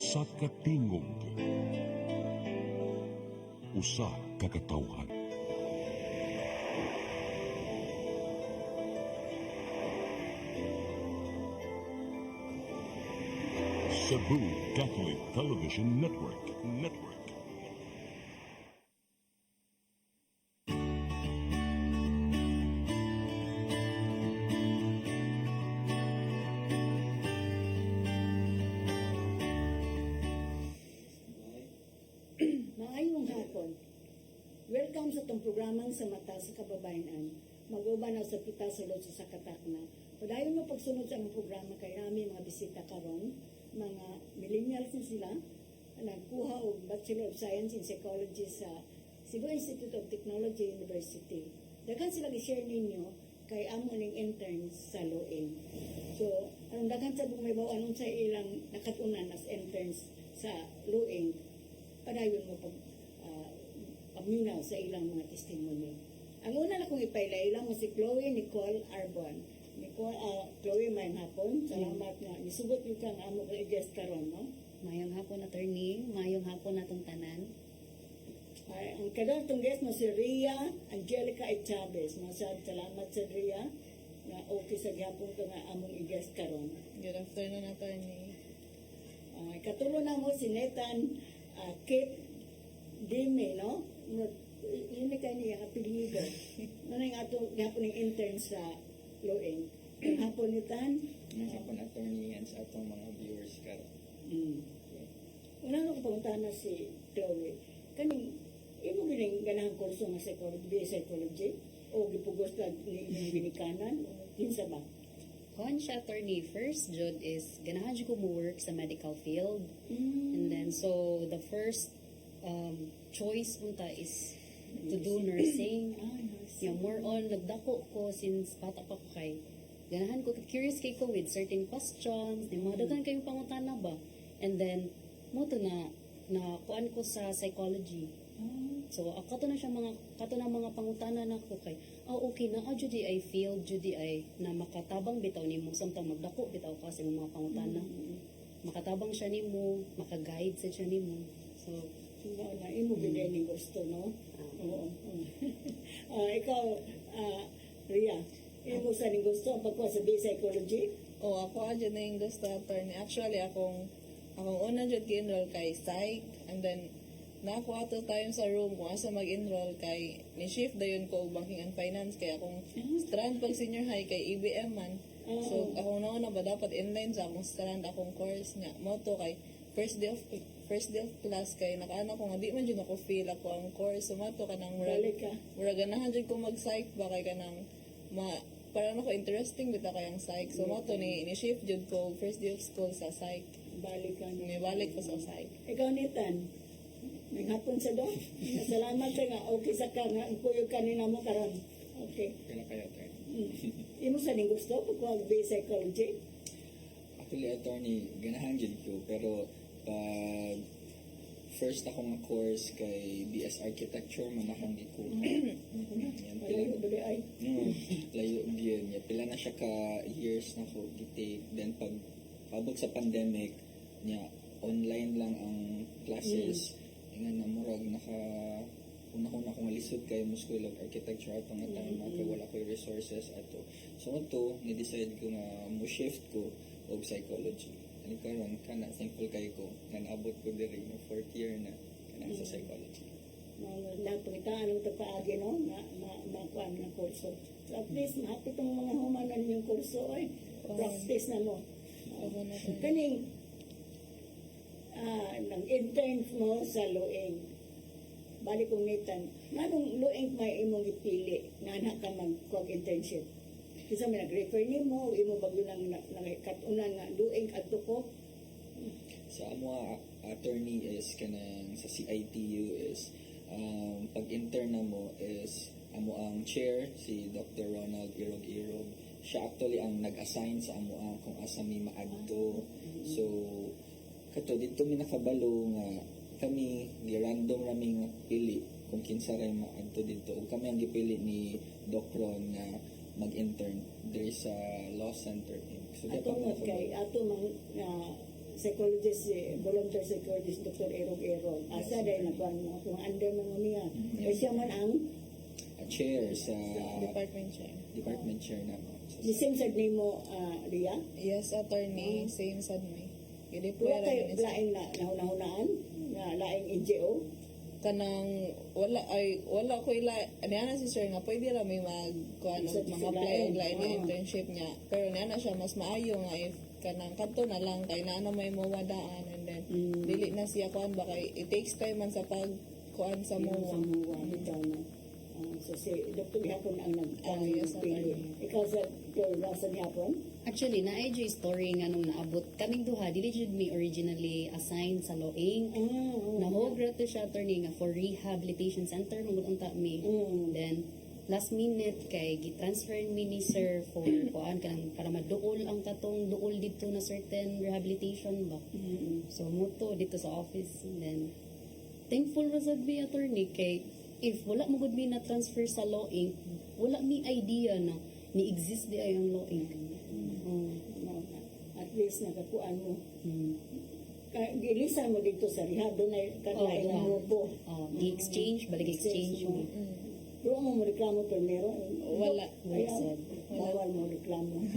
Usa ka tingog, usa ka katawhan. Cebu Catholic Television Network. Maayong hapon. Welcome sa itong programang sa mata sa kababayan. Mag-uban na sa kita sa loob sa katakna. Padayon mo pagsunod sa aming programa kay Rami mga bisita karon, mga millennials na sila, nagkuha og Bachelor of Science in Psychology sa Cebu Institute of Technology University. Daghan sila i-share ninyo kay amo ning interns sa Loeng. So, anong daghan sa bumibaw, anong sa ilang nakatunan as interns sa Loeng, padayon mo pagminaw sa ilang mga testimony. Ang una na kong ipaila mo si Chloe Nicole Arbon. Chloe, mayang hapon. Salamat nga. Nisubot yung kang amo ko i-guest karon, no? Mayong hapon, attorney. Mayong hapon natong tanan. Ang kadang guest mo si Ria Angelica Chavez. Salamat sa Ria na okay sa gihapon ka nga among i-guest karon. Good afternoon, attorney. Katulo na mo si Nathan Kate Dime, no? Yun kayo niya kapiligo. Ano yung atong gihapon ng intern sa Loeng? Ang hapon ni Tan? Ang hapon, attorney, yan sa atong mga viewers karon. Una ko panguntahan na si Chloe. Kaning, imo gining ganahang kurso nga psychology? O gipugos ka ni inyong ginikanan? Kinsa ba? Kuhan siya, attorney. First, Jud, is ganahan siya ko mo work sa medical field. And then, so, the first choice unta is to do nursing. Yeah, more on, nagdako ko since bata pa ko kay ganahan ko, curious kay ko with certain questions, di mga daghan kayong pangutana ba? And then, mo to na kuan ko sa psychology. So, kato na siya kato na mga pangutana na ko kay, okay na, judi ay feel, judi ay na makatabang bitaw nimo samtang magdako bitaw ka sa mga pangutana. Makatabang siya nimo, maka-guide sa siya nimo. So, na imo bilay ni gusto, no? Oo. Ikaw, Ria, imo sa ning gusto ang pagkuha sa psychology? Ako dyan na yung gusto, attorney. Actually, akong una dyan gi-enroll kay psych, and then ako ato time sa room kung asa mag-enroll kay ni-shift da yun ko banking and finance kaya akong strand pag senior high kay EBM man. So, ako na ba dapat inline sa akong strand akong course nga. Moto kay first day of class kay nakaano ko nga di man jud ako feel ako ang course sumato ka nang mura ganahan jud ko mag-psych ba kay kanang parang ako interesting bita kay ang psych so moto ni shift jud ko first day of school sa psych Balik ko sa psych. Ikaw, Nathan, may hapon sa do? Salamat ka nga, okay sa ka nga, kuyog kanina mo karon. Okay. Kaya kayo, attorney. Imo sa ning gusto pagkuha sa psychology? Actually, attorney, ganahan dyan ko, pero pag first ako nga course kay DS Architecture, manakang di ko. Layo yun. Pila na siya ka years na ko gitake. Then pag pabog sa pandemic, online lang ang classes. Nga na murag una ko malisod kay mo School of Architecture ato nga time kay wala ko resources ato. So ito, ni-decide ko nga mo shift ko og psychology. Ani karon kana thankful kay ko nga naabot ko diri no 4th year na kana sa psychology. Nagpagitaan ng tagpaagi, no? Makuhaan ng kurso. So at least, mahapit ang mga humanan yung kurso, ay practice na mo. Kaning, nag-intern mo sa Loeng. Balik kong Nathan, nanong Loeng may imong ipili nga anak ka mag-internship? Kasi may nag-refer ni mo, imo bagyo lang katunan nga Loeng at ko. Sa amo attorney is kanang sa CITU is pag-intern na mo is amo ang chair si Dr. Ronald Irog. Siya actually ang nag-assign sa amo ang kung asa mi maadto. So kato dito mi nakabalo nga kami di random rami nga pili kung kinsa ray maadto dito ug kami ang gipili ni Doc Ron nga mag-intern there sa Law Center. So ato kay ato mang psychologist, volunteer psychologist, Dr. Erong Erong. Asa dahil nagkuhan mo, kung under man mo niya. Kaya siya man ang, Chair sa Department chair. department chair na the same sad name mo, Ria. Yes, attorney, same sad may. Gidi po Wala yung kay laing na nahunahunaan, na laing NGO. kanang wala ko ila ana si sir nga pwede ra may mga apply og lain na internship niya, pero niya na siya mas maayo nga if kanang kadto na lang kay naano may mawadaan, and then dili na siya kuan ba kay it takes time man sa pag kuan sa mo. Sa muwa, bitaw na. So si Dr. Hapon ang yes, nagpili. Ikaw sa Dr. Hapon? Actually, na ay story nga nung naabot kaming duha, dili jud me originally assigned sa Loing. Nahog to siya attorney nga for rehabilitation center mong unta mi. Then last minute kay gi-transfer mi ni sir for kuan kanang para maduol ang katong duol dito na certain rehabilitation ba. So mo to dito sa office, and then thankful ra sad mi attorney kay if wala mo gud mi na transfer sa Loing, wala mi idea na ni exist di ay ang Loing. At least nakakuan mo. Gilisan mo dito sa rehab, doon ay kalain ang grupo. Exchange, balik exchange mo. Pero mo reklamo primero. Wala. Ayaw, bawal mo reklamo.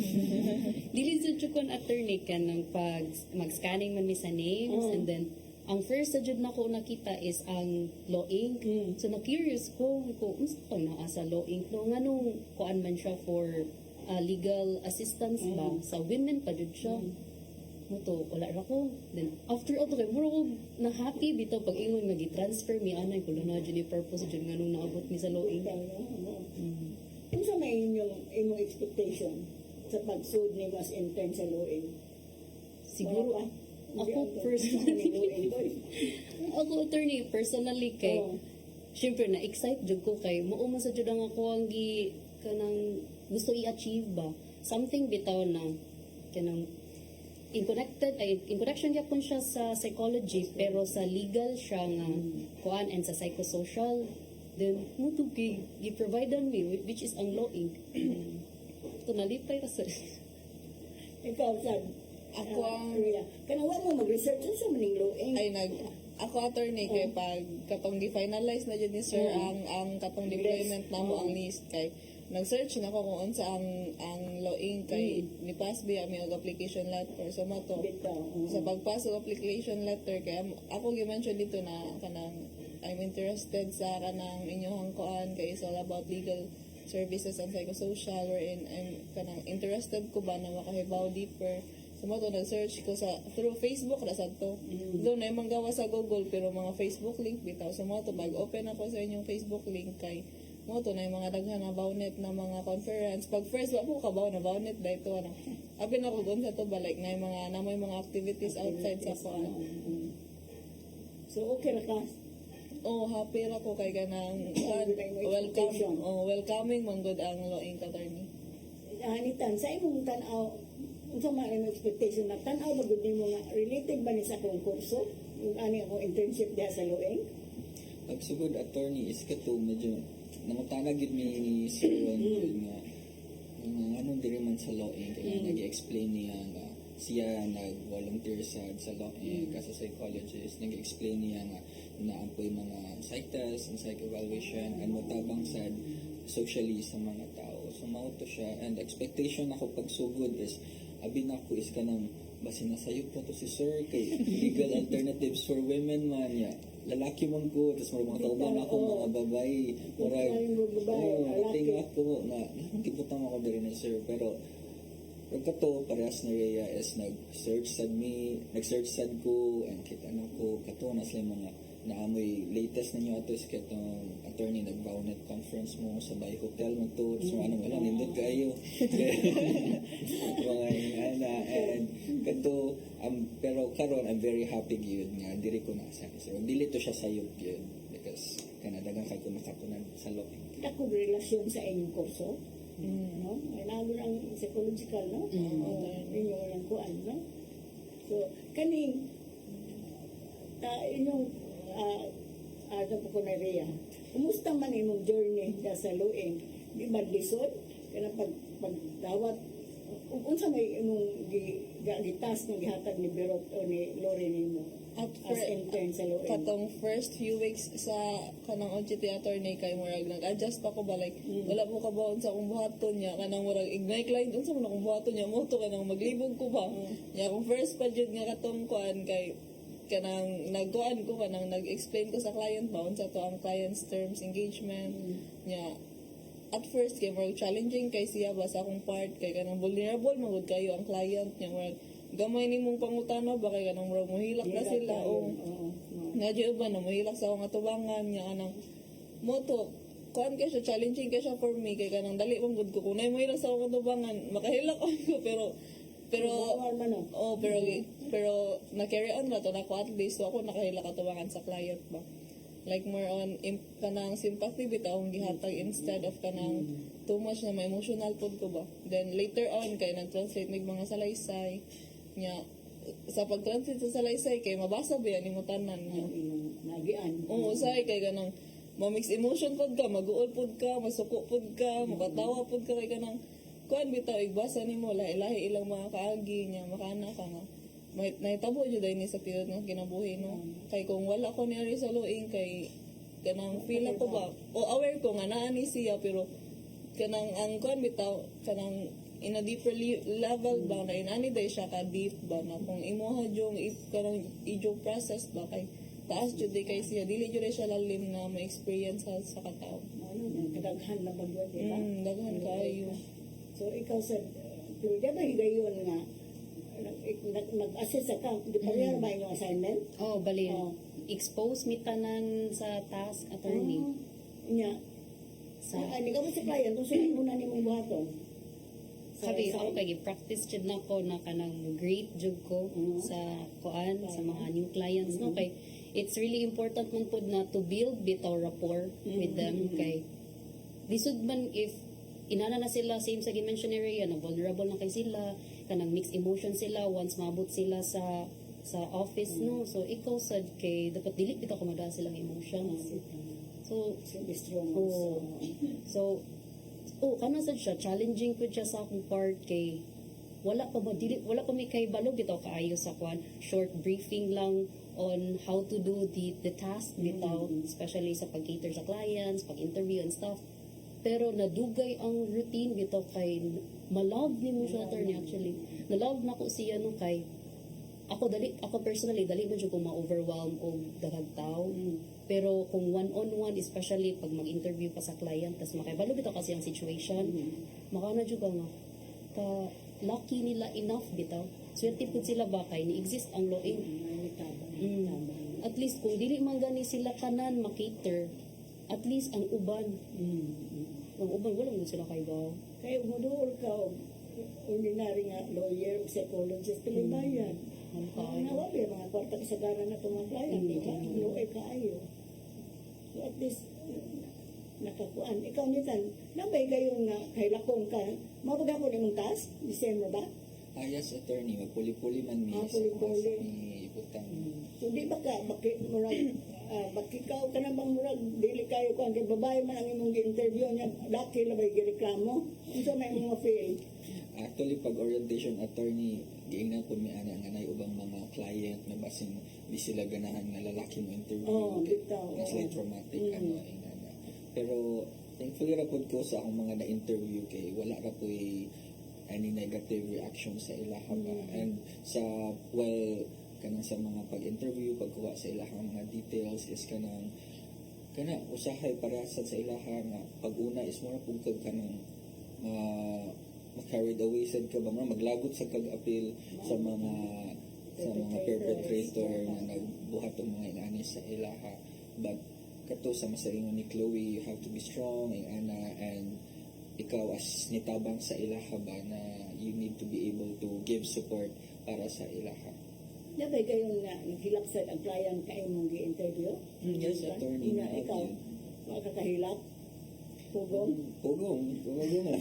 Dili sa chukon attorney ka ng pag mag-scanning man mi sa names, and then ang first sa jud nako nakita is ang Loing. So na curious ko unsa to na sa Loing, no nganong kuan man siya for legal assistance ba sa women pa jud siya. Mo to wala ra ko. Then after all kay muro na happy bitaw pag ingon nga gi-transfer mi anay kulo na jud ni purpose jud nganong naabot mi sa Loing. Unsa may imong expectation sa pagsud ni mas intern sa Loing? Siguro ako personally ako attorney personally kay syempre na excite jud ko kay mao man sa jud ang ako ang kanang gusto i-achieve ba something bitaw na kanang in connection gyapon siya sa psychology pero sa legal siya nga kuan and sa psychosocial, then mo to gi-providean me which is ang Loing. To nalipay ra sir. Ikaw sad Ako ang kanang wa mo mag-research sa maning Loing. ay ako attorney kay pag katong gi-finalize na jud ni sir ang katong deployment namo ang list kay nag-search na ako kung unsa ang Loing kay ni pass biya mi og application letter sa mato. Sa pagpass og application letter kay ako gi-mention dito na kanang I'm interested sa kanang inyong kuan kay it's all about legal services and psychosocial, wherein I'm kanang interested ko ba na makahibaw deeper. So mo to nag-search ko sa through Facebook ra sad to. Doon na manggawa sa Google pero mga Facebook link bitaw. So mo to pag open ako sa inyong Facebook link kay mo to na yung mga daghan na bawnet na mga conference. Pag first wa po kabaw na bawnet dito ano. Abi na ko gon sa to balik na yung mga namoy mga activities outside sa kuan. So okay ra ka. Oh, happy ra ko kay ganang Expectation. welcoming man good ang Loing attorney. Anitan sa imong tan-aw unsa man imong expectation na tan-aw ba gud nimo nga related ba ni sa akong kurso yung ani ako internship diha sa Loing? pagsugod attorney is kato medyo nangutanag gid mi ni Sir Ron nga anong diri man sa Loing kaya nag-explain niya nga siya nag-volunteer sa Loing as a psychologist, nag-explain niya nga naampoy mga psych test and psych evaluation and motabang sad socially sa mga tao. So mauto siya and expectation ako pagsugod is abi na ko is kanang basin na sayop na to si sir kay legal alternatives for women man ya lalaki man ko tapos mga tauban ako mga babae murag tingin ako na kibutan ako diri na sir pero pagkato parehas na Rhea is nag-search sad ko and kita na ko kato na sila mga naamoy latest na nyo ato is katong attorney nag-bownet conference mo sa Bay Hotel mo to so anong wala nindot kayo mga ana and kato pero karon I'm very happy gyud nga diri ko na sa so dili to siya sayop gyud because kanadagan kay ko nakatunan sa Loing Dako relasyon sa inyong kurso. No? Ay lalo ang psychological, no? Inyo lang kuan, no? So, kaning inyong ano po ko na Rhea, kumusta man imong journey da sa Loing? Di ba lisod? Kaya pagdawat unsa may imong gitas nga gihatag ni Berot o ni Lori nimo At as intern sa Loen? katong first few weeks sa kanang OJT attorney kay murag nag-adjust pa ko ba like wala mo kabaon sa akong buhaton niya kanang murag ignite client unsa man akong buhaton niya mo to kanang maglibog ko ba nya akong first pa jud nga katong kuan kay kanang nagkuan ko kanang nag-explain ko sa client ba unsa to ang client's terms engagement nya at first kay murag challenging kay siya ba sa akong part kay kanang vulnerable magud kayo ang client nya murag gamay nimong pangutana ba kay kanang murag mohilak na sila o Nadyo ba na mahilak sa akong atubangan niya kanang moto kuan kay siya challenging kay siya for me kay kanang dali man gud ko kunay mahilak sa akong atubangan makahilak ako pero Bawal man, no? oh pero na carry on na to na ko at least so ako nakahilak atubangan sa client ba like more on kanang sympathy bitaw ang gihatag instead of kanang too much na may emotional pod ko ba then later on kay nag-translate mig mga salaysay nya sa pag-translate sa salaysay kay mabasa ba yan imong tanan nga Nagian. oo usay kay kanang ma-mix emotion pod ka maguol pod ka masuko pod ka makatawa pod ka kay kanang kuan bitaw igbasa nimo lahi-lahi ilang mga kaagi nya makana ka nga may nahitabo jud ni sa period nga kinabuhi no kay kung wala ko ni ari sa luing kay kanang feel ako ba o aware ko nga naa ni siya pero kanang ang kuan bitaw kanang in a deeper level ba na inani day siya ka deep ba na kung imuha jung kanang ijo process ba kay taas jud day kay siya dili jud siya lalim na ma-experience sa katao Ano, kadaghan na bagyo, di ba? daghan kaayo So, ikaw sa Florida ba higayon nga nag-assist ka? Di pa rin ba yung assignment? Oh, bali. Oh. Expose mi tanan sa task attorney. Nya. Sa Hindi ka mo sa client, kung sino muna ni mong buhaton? Sabi ako kay practice jud na ko na kanang great jud ko sa kuan sa mga new clients no kay it's really important man pud na to build bitaw rapport with them kay lisod man if inana na sila same sa gimension area na vulnerable na kay sila kanang mixed emotion sila once maabot sila sa office no so ikaw sad kay dapat dili bitaw kumada silang emotions so Be strong. Oh. So, kana sad siya challenging pud siya sa akong part kay wala pa may kay balog bitaw kaayo sa kwan short briefing lang on how to do the task bitaw especially sa pag-cater sa clients, pag-interview and stuff. Pero nadugay ang routine bitaw kay malove ni mo siya attorney actually. Na-love na ko siya no kay ako personally dali man jud ko ma-overwhelm og daghang tao. Pero kung one-on-one, especially pag mag-interview ka sa client, tas makibalo bitaw kasi ang situation, makana jud ka nga, lucky nila enough bitaw. Swerte pud sila ba kay ni-exist ang loing. At least kung dili man gani sila kanan makater, at least ang uban. Ang uban wala mo sila kay ba. Kaya umuduol ka o ordinary nga lawyer o psychologist, pilibayan. Nawa ba mga kwarta kasagaran na itong mga client, di ba? Luoy ka ayo. So at least, nakakuan. Ikaw nitan, nabay kayo nga kay lakong ka, mabaga mo nimong task, December ba? Yes, attorney, magpuli-puli man mi sa puli-puli. ni butang. So di ba ka, murag, bakikaw ka na bang murag, dili kayo kung kay babae man ang imong interview niya, daki na ba'y gireklamo? Ano may mga feel? Actually, pag orientation attorney, giingnan ko mi ana nga nay ubang mga client na basin di sila ganahan nga lalaki mo interview. Oo, kay- bitaw, nga sila oo. traumatic ano ingana. Pero thankfully ra pud ko sa akong mga na-interview kay wala ra po'y any negative reaction sa ilaha ba. And sa kanang sa mga pag-interview, pagkuha sa ilahang mga details is kana usahay parehasad sa ilaha nga pag-una is mura pug kag kanang ma-carried away sad ka ba maglagot sa kag-appeal sa mga perpetrator na nagbuhat og mga inanis sa ilaha. But kato sa masaringon ni Chloe, you have to be strong ana and ikaw as nitabang sa ilaha ba na you need to be able to give support para sa ilaha. Nabay kayo nga, naghilapsad ang client kayo mong gi-interview? Yes, attorney. Na ikaw, makakahilap? Pugong? Pugong na.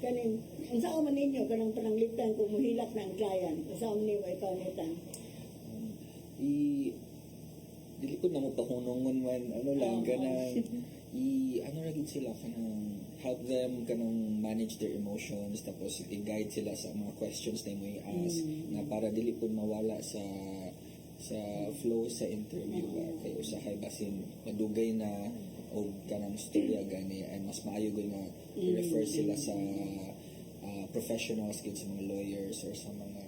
Kanin, ang saan man ninyo, kanang pananglitan kung muhilak na ang client, ang saan ninyo ikaw nitan? Dili ko na mo pahunongon man ano lang kanang ano ra gid sila kanang help them kanang manage their emotions, tapos i-guide sila sa mga questions na mo i-ask na para dili po mawala sa flow sa interview ba kay usahay basin madugay na o kanang storya gani ay mas maayo gyud na refer sila sa professionals gid sa mga lawyers or sa mga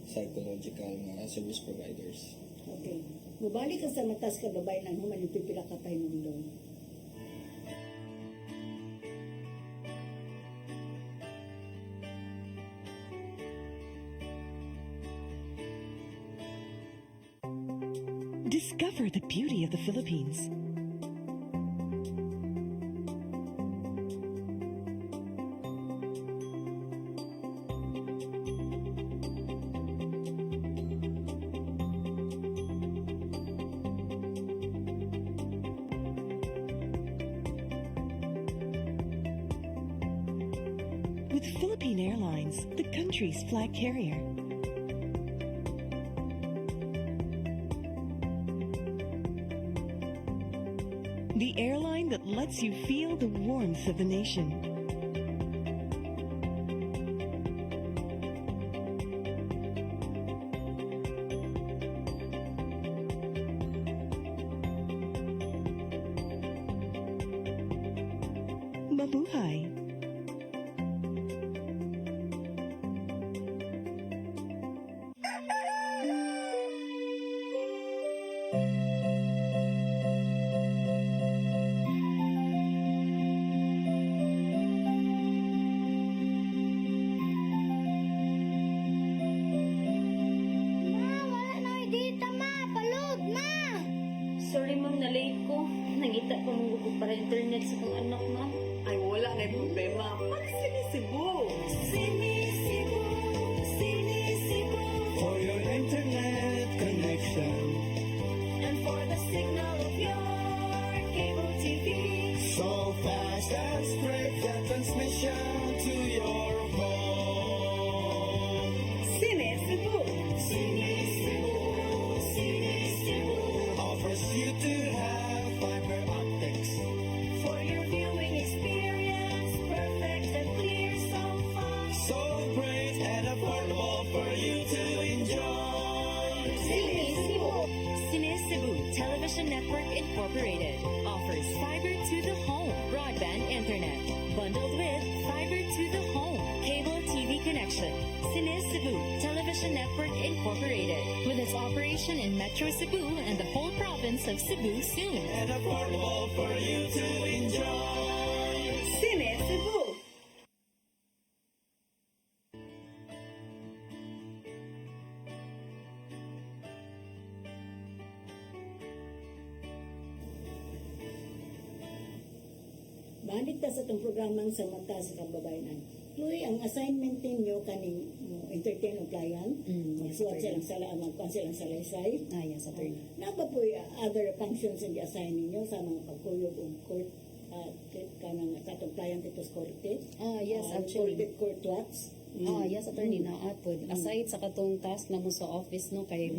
psychological nga service providers. Okay. Mubalik ka sa matas ka babae ng human yung pipila ka pa hinungdon. Discover the beauty of the Philippines. With Philippine Airlines, the country's flag carrier. The airline that lets you feel the warmth of the nation. Mabuhay! Sorry ma'am, na late ko. Nangita ko nung gusto para internet sa kong anak na. Ay, wala na yung problema. Para sinisibo. Sinisibo, sinisibo. For your internet connection, And for the signal of your cable TV. so fast and spread the transmission to your home. Sinisibo. Sinisibo, sinisibo. Offers you to have fiber optics. For your viewing experience, perfect and clear so far. So great and affordable for you to enjoy. Sinisibo. Sinisibo Television Network Incorporated offers fiber to the home broadband internet bundled with fiber to the home cable TV connection. Sinisibo Television Network Incorporated with its operation in Metro Cebu and the whole province of Cebu soon. And affordable for you to enjoy. Sinisibo. Balik ta sa itong programang sa mata sa kababayan. Chloe, ang assignment ninyo kaning entertain ang client, magsuwat silang sala, magkuhan silang salaysay. Yes, attorney. Na ba po other functions ang i-assign ninyo sa mga pagkuyog o court kanang sa itong client ito sa korte? Yes, actually. Court watch? Yes, attorney, naatod. Aside sa katong task na mo sa office, no, kay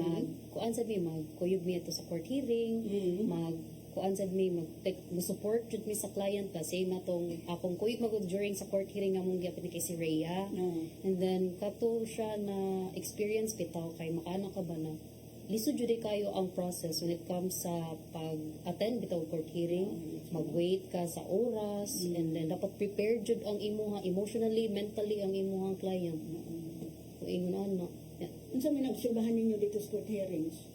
kuan sad mi, magkuyog mi ito sa court hearing, kuan sad mi, support jud mi sa client kasi na tong akong kuyog magud during sa court hearing nga mong gyapon ni kay si Rhea. And then, kato siya na experience bitaw kay makaano ka ba na lisod jud kayo ang process when it comes sa pag-attend bitaw court hearing, mag-wait ka sa oras, and then dapat prepared jud ang imuha emotionally, mentally ang imuhang client. Kung ingon ano. Ano sa minabsulbahan ninyo dito sa court hearings?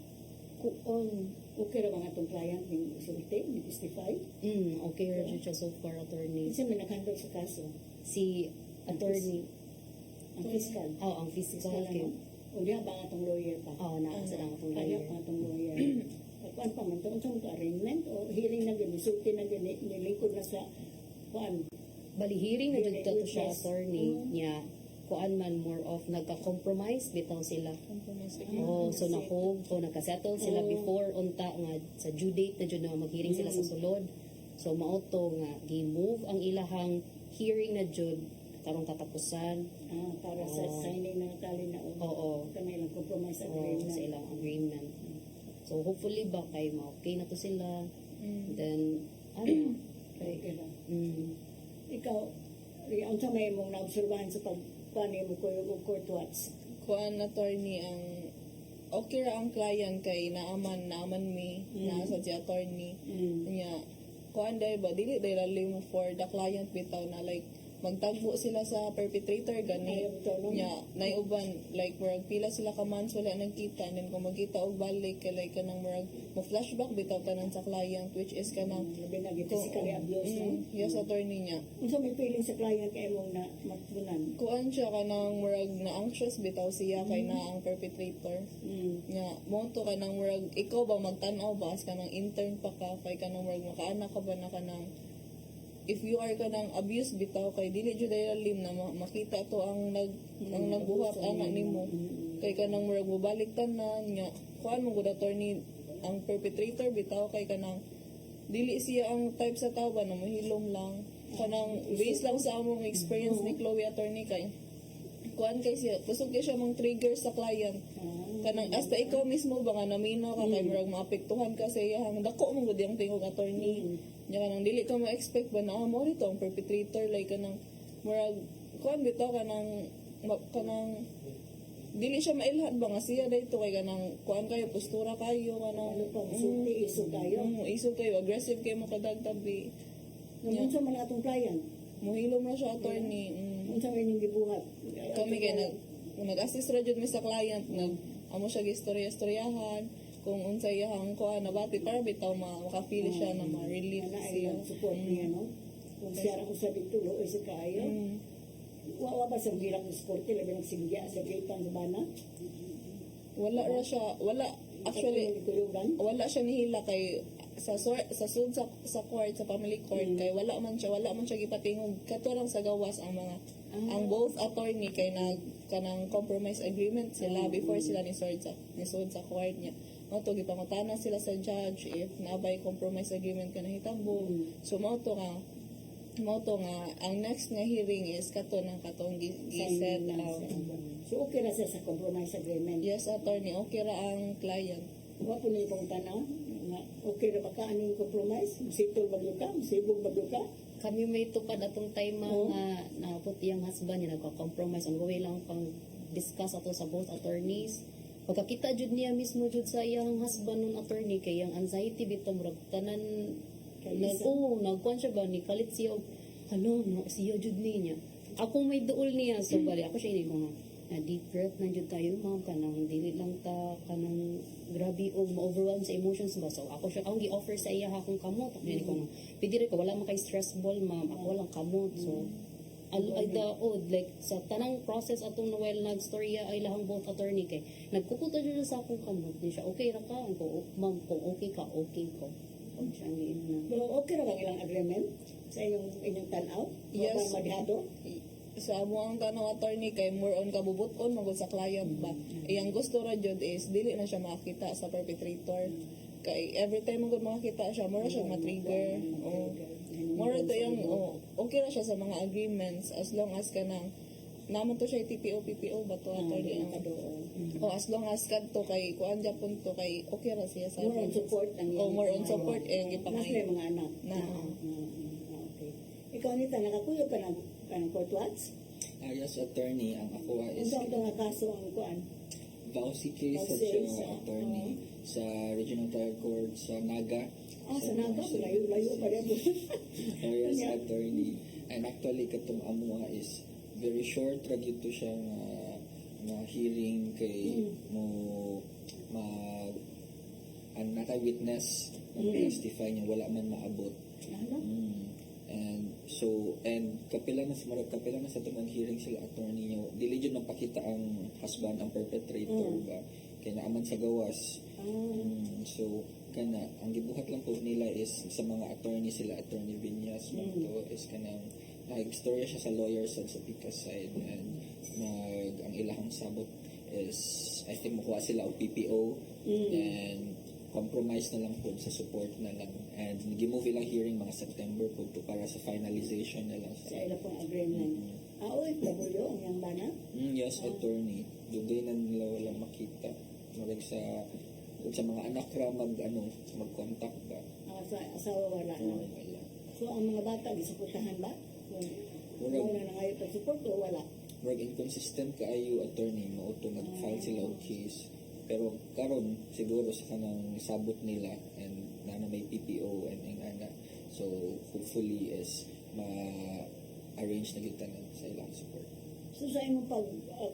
Kuon. Okay ra ba nga itong client ng sulti, ni testify? Okay ra jud siya so far, attorney. Kasi may nakandol sa kaso. Si attorney, Ang fiscal. ang physical Fiscal kay. ano? O diya ba nga itong lawyer pa? Naasa lang atong Kaya lawyer. pa itong lawyer. Kuan pa man ito, unsa man arraignment o hearing na gani, sulti na gani, nilingkod na sa kuan. Bali hearing na jud to siya, Witness. attorney niya. Kuan man more of nagka-compromise bitaw sila. Compromise. So nahog o nagka-settle sila before unta nga sa due date na jud na mag-hearing sila sa sulod. So mao to nga gi-move ang ilahang hearing na jud karong katapusan. Para sa signing na tali na Oo. kanilang compromise Sa agreement. ilang agreement. So hopefully ba kay ma-okay na to sila. Then ano kay Okay ra. ikaw, ang sa may mong naobserbahan sa pagpani mo ko yung court watch. Kuan attorney ang okay ra ang client kay naaman mi na sa si attorney nya kuan dai ba dili dai lalim for the client bitaw na like magtagbo sila sa perpetrator gani nya naiuban like murag pila sila ka months wala nagkita and then kung magkita og balik kay like kanang murag mo flashback bitaw tanan sa client which is kanang Labi na physically abuse, no? yes attorney nya Unsa may feeling sa client kay mong na matbunan? kuan siya kanang murag na anxious bitaw siya kay na ang perpetrator nga mo to kanang murag ikaw ba magtan-aw ba as kanang intern pa ka kay kanang murag makaanak ka ba na kanang if you are kanang abuse bitaw kay dili jud ay lalim na makita to ang nagbuhat anak nimo kay kanang murag mobalik tanan nga kuan mo gud attorney ang perpetrator bitaw kay kanang dili siya ang type sa tao ba na mohilom lang kanang based lang sa among experience ni Chloe attorney kay kuan kay siya kusog kay siya mong trigger sa client kanang hasta ikaw mismo ba nga namino ka kay murag maapektuhan ka sa iyang dako mo gud yung tingog attorney nya kanang dili ka ma-expect ba na mo rito ang perpetrator like kanang murag kuan bitaw kanang dili siya mailhan ba nga siya dayto kay kanang kuan kayo postura kayo kanang Ano pa, sulti, isog kayo? isog kayo aggressive kayo mo kadagtabi Unsa man atong client? mohilom na siya attorney Unsa may ning gibuhat? kami kay nag-assist ra jud mi sa client amo siya gistorya-istoryahan kung unsay iyang kuan nabati para bitaw makafeel siya na ma-relieve na siya ay support niya, no? Kung siya ra ko sa ditulo ay sa kaayo. Wa ba sa hirap ng sport labi nagsigya sa kitang bana? wala ra siya actually wala siya nihila kay sa sud sa court sa family court kay wala man siya gipatingog kato lang sa gawas ang mga ang both attorney kay kanang compromise agreement sila before sila ni sud sa court niya mo to gipangutana sila sa judge if nabay compromise agreement ka nahitabo so mo to nga ang next nga hearing is kato ng katong gi-set out. So okay ra siya sa compromise agreement. Yes attorney okay ra ang client. Wa po ni pong tanaw nga okay ra ba ka aning compromise? Musitol bagyo ka, musibog bagyo ka. Kami may tupad atong time nga napot iyang husband niya nagka-compromise ang gawin lang pang discuss ato sa both attorneys. Pagkakita jud niya mismo jud sa iyang husband ng attorney kay ang anxiety bitaw murag tanan nagkuhan siya ba ni kalit siya hello no siya jud niya ako may duol niya so bali ako siya ini ko nga deep breath na jud tayo ma'am kanang dili lang ta kanang grabe o ma-overwhelm sa emotions ba so ako siya ang gi-offer sa iya akong kamot ako ini ko nga pwede ko wala man kay stress ball ma'am ako walang kamot so like sa tanang process atong Noel nagstorya ay lahang both attorney kay nagkukuta jud sa akong kamot di siya okay ra ka ko ma'am kung okay ka okay ko siya na Pero okay ra ba ilang agreement sa inyong tanaw? Yes. Wa ba madhado? Sa amo ang tanong attorney kay more on kabubuton magud sa client ba iyang gusto ra jud is dili na siya makita sa perpetrator kay every time magud makita siya more siya ma-trigger more to yung okay ra siya sa mga agreements as long as kanang naman to siya PPO ba to attorney as long as kadto kay kuan japon to kay okay ra siya sa More on support ang more on support ang Mas gipangay may mga anak. na Okay. Ikaw nita nakakuyog ka ng court watch? Yes, attorney, ang ako is Unsa ang nga kaso ang kuan? Vauci case sa Vauci, siya, attorney, sa Regional Trial Court sa Naga. Sa Naga, layo pa rin. Oh, yes, attorney. And actually, katong amuha is very short ra gyud to siya nga hearing kay mo ang naka-witness testify niya wala man maabot. And kapila na sa tunang hearing sila attorney niya dili jud mapakita ang husband ang perpetrator ba kay naaman sa gawas. So kana ang gibuhat lang po nila is sa mga attorney sila attorney Vinyas to is kanang nag-istorya siya sa lawyer sa Pica's side and ang ilahang sabot is I think makuha sila og PPO and compromise na lang po sa support na lang and nag-move ilang hearing mga September po to para sa finalization na lang Sa ila pong agreement. OFW ang yang bana? yes attorney dugay na nila wala makita marag sa mga anak ra mag-contact ba Sa asawa wala na. wala So ang mga bata gisuputahan ba? wala na ngayon pag-support o wala. Murag inconsistent kaayo attorney mauto nag-file sila og case. Pero karon siguro sa kanang sabot nila and na may PPO and ana. So hopefully is ma-arrange na gyud tanan sa ilang support. So sa imong pag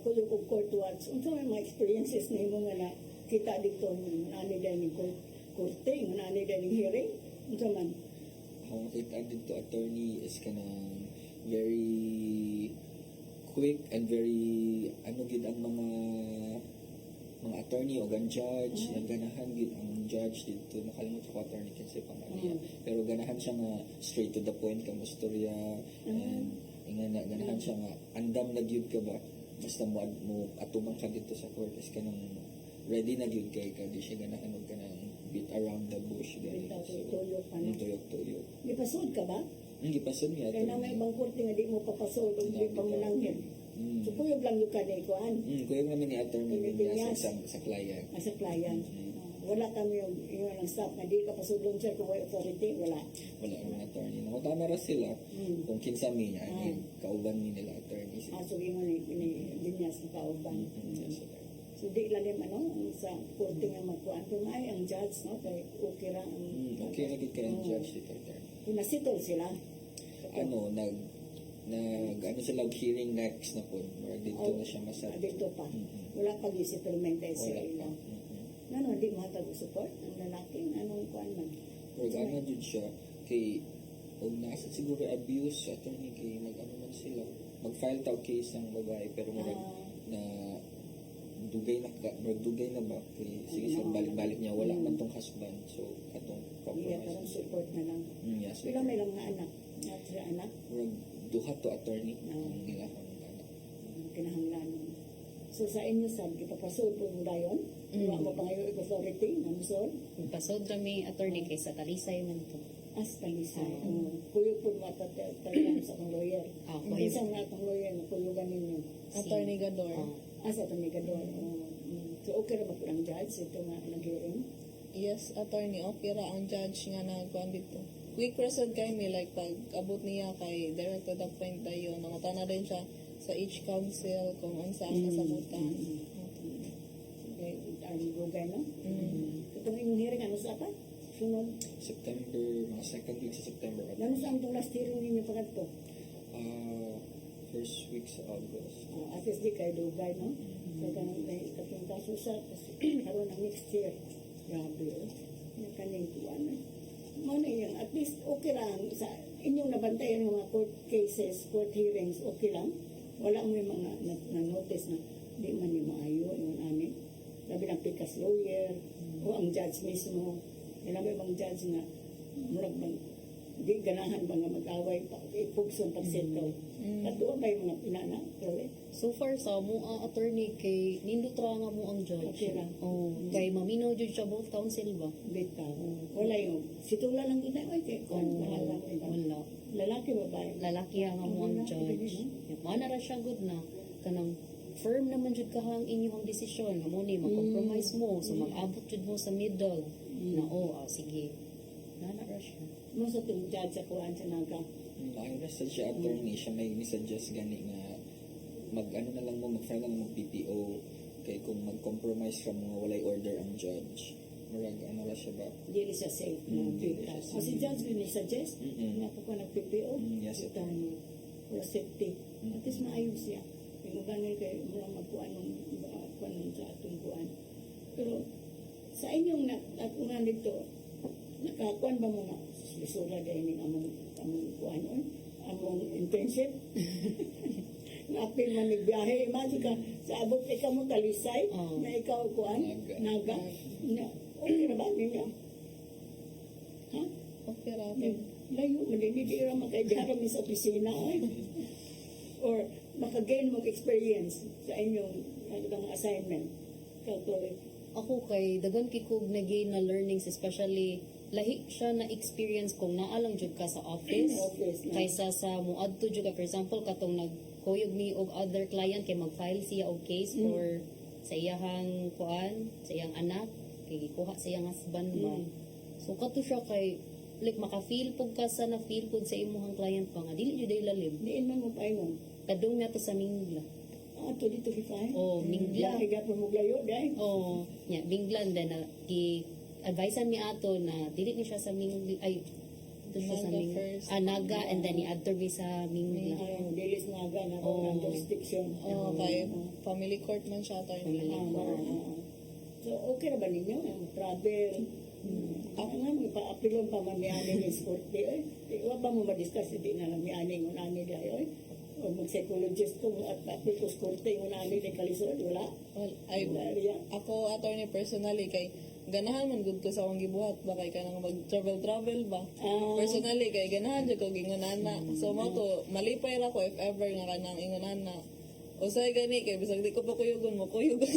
kuyog og court watch, unsa may mga experiences nimo nga na kita dito ani dining korte, ani dining hearing, unsa man? Ang makita dito attorney is kanang very quick and very ano gid ang mga attorney o ang judge, ganahan gid ang judge dito, nakalimutan ko attorney kasi pamaliya. Pero ganahan siya nga straight to the point kang istorya and ingana ganahan siya nga andam na gyud ka ba basta mo atubang ka dito sa court is kanang ready na gyud kay ka di siya ganahan og kanang beat around the bush gani. Tuyok pa na. Tuyok. Di pasod ka ba? Hindi pa sun niya. Kaya na may ibang korte nga di mo papasod o di pa manangin. So kuyog lang yung kanay ko Kuya naman ni attorney niya Yes. sa client. as a client. Wala kami yung lang staff na di ka pasudlong sir kung may authority, wala. Wala ang attorney. Nakutama ra sila kung kinsa mi niya, kauban mi nila attorney. So ingon ni Dinyas na kauban. Yes, sir. So di lang yung sa korte nga magkuhan. Kung ay ang judge, no, kay okay ra ang Okay na gid kay ang judge dito attorney. kung nasitol sila. Ano ano sila og hearing next na po. Or dito na siya masarap. Dito pa. Wala pag i-settlement Wala sila. pa. Ano, di matag support ang lalaki, anong kuhan man. Or ano jud siya kay og nasa siguro abuse sa attorney kay mag-ano man sila. Mag-file tao case ng babae pero murag na dugay na ba kay sige sa balik-balik niya wala man tong husband so katong Iya, parang compromise. support na lang. Yes. Pero may lang nga anak. Nga sila anak, Murag duha to attorney ang nila anak. kinahanglan. So sa inyo, sab, ipapasod po mo dayon? Iwa mo pa ngayon authority, namusod? Pasod rami attorney kay sa Talisay man to. As talisay. Kuyog po mo talagang sa akong lawyer. Kuyog. Hindi sa mga akong lawyer na kuyugan ninyo. Attorney Gador. As attorney Gador. So okay na ba po ang judge? Ito nga nag-hearing? Yes, attorney, okay ra ang judge nga nagkuhan dito. Quick result kay mi, like pag abot niya kay direct to the point tayo, nangutana din siya sa each council kung unsa ang kasabutan. Okay, ang gugay, no? Itong inyong hearing, ano sa apa? Sunod? September, mga second week sa September. Ano sa itong last hearing ninyo pagkat po? First week sa August. At least di kayo dugay, no? So, ganun may katong kaso sa karoon ng next year. Grabe, oh. Yung kanyang tuwan. Ano yun, at least okay lang. Sa inyong nabantayan ng mga court cases, court hearings, okay lang. Wala mo yung mga na-notice na di man yung maayo, yung amin. Labi ng pikas lawyer, o ang judge mismo. Ilang may mga judge na murag bang di ganahan ba nga mag-away pa, ipugson pag-settle. At doon ba yung mga pinana? So far sa mo attorney kay nindot ra nga mo ang judge. Okay lang. Kay maminaw jud siya both counsel ba? Bita. Wala yung, situla lang ina, ay, kaya kung wala lang iba. Wala. Lalaki, babae. Lalaki nga mo ang judge. Mana ra siya good na kanang firm naman jud ka ang inyong desisyon. Amo ni mag-compromise mo so mag-abot jud mo sa middle. Na sige. Nana ra siya. Mo sa itong judge sa kuhaan sa naga. Nakirasa siya attorney, siya may suggest gani nga mag-ano na lang mo, mag-file na lang mo PPO kay kung mag-compromise ka mo walay order ang judge. Murag ano ra siya ba? Dili siya safe. dili siya O si judge din suggest na po ka nag-PPO. Yes, ito for safety. At least maayos siya. Yung ganun kayo, mula magkuhan ng sa atong kuhan. Pero sa inyong nakungan dito, nakakuhan ba mo na isura dahil among kuhan o? Among internship? Napil man nagbiyahe. Imagine ka, sa abot ikaw mo talisay, na ikaw kuhan, naga. Okay na ba ninyo? Ha? Okay ra. Layo, malilidira makaidara mo sa opisina. Or makagain mong experience sa inyong assignment. Calculate. Ako kay dagan kikog na gain na learnings especially lahi siya na experience kung naalang jud ka sa office kaysa sa muadto jud ka for example katong nagkuyog mi og other client kay mag-file siya og case for sa iyahang kuan sa iyang anak kay gikuha sa iyang husband ba so kato siya kay like maka-feel pug ka sa na-feel pud sa imong client pa nga dili jud ay lalim. Diin man mo paingon. Kadung na to sa Mingla. To dito kifay. Oh, Mingla. Higat mo maglayo, dahil. Oh, nya Mingla then advisean mi ato na dili ni siya sa Mingla ay ito siya sa Naga Mingla. first. Naga and then i-add mi sa Mingla. Dilis nga na Oh. ang jurisdiction. Kay family court man siya attorney. So, okay na ba ninyo? Ang travel? Ako nga, ipa-apilon pa man ni Ani ng sporty. Iwa ba mo ma-discuss? Hindi na lang ni Ani ng Ani dahil. O mag-psychologist ko at apil ko sporty ng Ani ng kalisod. Wala. Well, ay, ako attorney personally kay ganahan man gud ko sa akong gibuhat ba kay kanang mag-travel ba. Personally kay ganahan jud ko gingunana. So mo to malipay ra ko if ever nga kanang ingunana. Usay gani kay bisag di ko pa kuyugon mo kuyugon.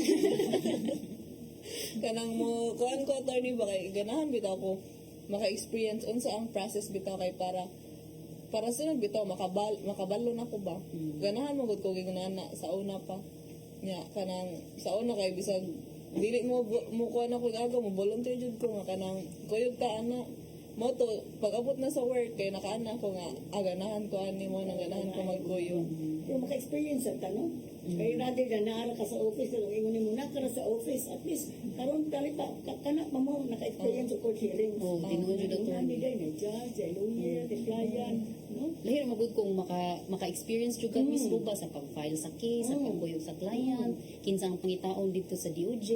Kanang mo kuan ko attorney ba kay ganahan bitaw ko maka-experience unsa ang process bitaw kay para sunod bitaw makabalo na ko ba. Ganahan mo gud ko gingunana sa una pa. Nya kanang sa una kay bisag dili mo kuha na ko aga mo volunteer jud ko nga kanang kuyog ta ana mo to pag abot na sa work kay nakaana ko nga aganahan ko ani mo nang ganahan ko magkuyog. Pero maka-experience ang tanong. Kaya rather na naara ka sa office, kung ingon mo na ka sa office, at least, karon tali pa, kanak mo, naka-experience sa court hearing. Oh, tinuod jud attorney. Ang day na judge, ay lawyer, the client, no? Lahir magud kung maka-experience jud ka mismo ba sa pag-file sa case, sa pagkuyog sa client, kinsang pangitaon dito sa DOJ.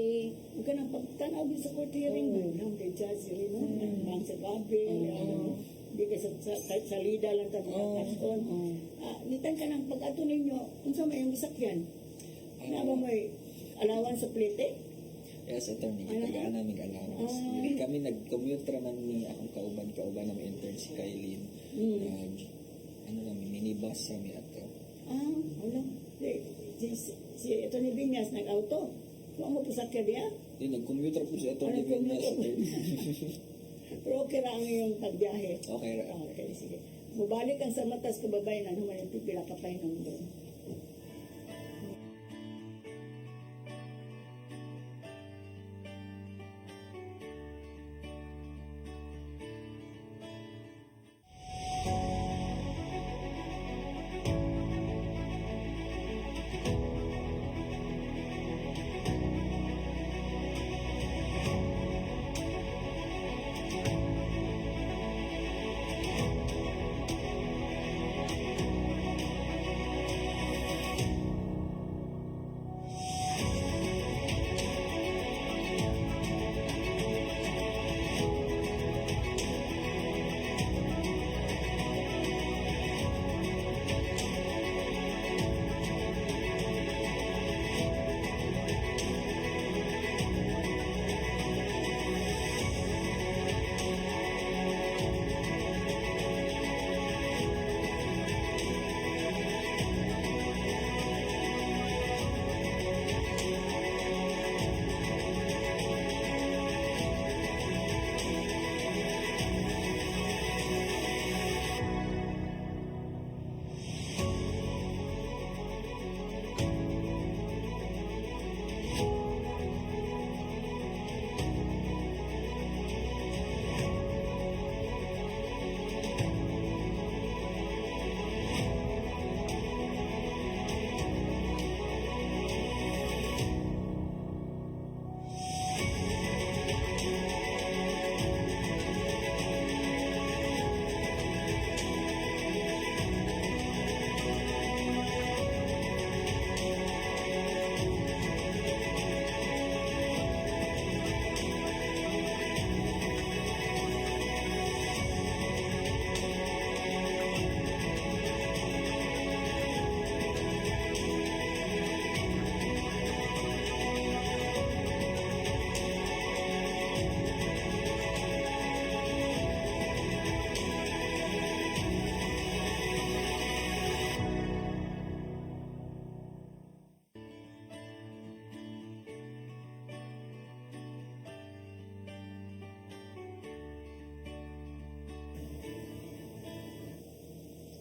Huwag ka nang pagtanaw din sa court hearing, no? The judge, no? Ang sa gabi, hindi ka sa salida lang tayo nakakaston. Nitan ka ng pag-ato ninyo, unsa may yung gisakyan? Ano mo allowance sa plete? Yes, attorney. Tagaan namin allowance. Kami nag-commute raman ni akong kauban ng intern si Kailin. Ano namin, minibus kami ato. Wala. Si ito ni Vinyas nag-auto. Kung mo pusakya diya? Di, nag-commute ra po si attorney Vinyas. Pero okay ra ang iyong pagbiyahe. Okay ra. Okay, sige. Mubalik ang sa matas kababayan, ano man yung pipila ka pa yung doon.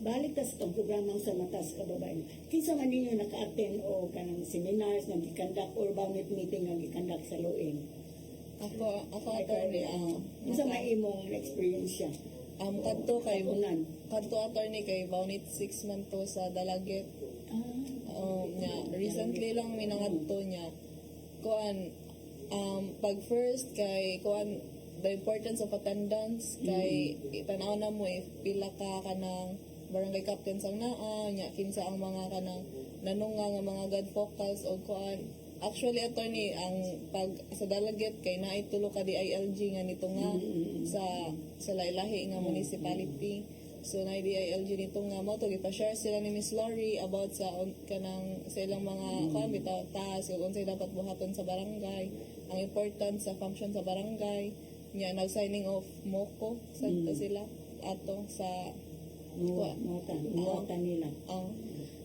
Balik tas itong programang sa matas kababayan. Kinsa man ninyo naka-attend o kanang seminars nga gikandak or bounded meeting nga gikandak sa Loing? Ako attorney Kinsa may imong experience siya? kadto kay Katunan. kadto attorney kay Baunit 6 man to sa Dalagit. Recently lang minangadto niya. Kuan pag first kay kuan the importance of attendance kay itanaw na mo if pila ka kanang barangay captain sang naa nya kinsa ang mga kanang nanunga nga mga god focals o kuan. Actually attorney ang pag sa Dalagit kay naay tulo ka DILG nga nito nga sa lailahi nga municipality. So na DILG nito nga mo to gipa-share sila ni Miss Lori about sa kanang sa ilang mga kuan bitaw task ug unsay dapat buhaton sa barangay, ang importance sa function sa barangay. Nya nag-signing off moko sa sila ato sa Muwatan nila.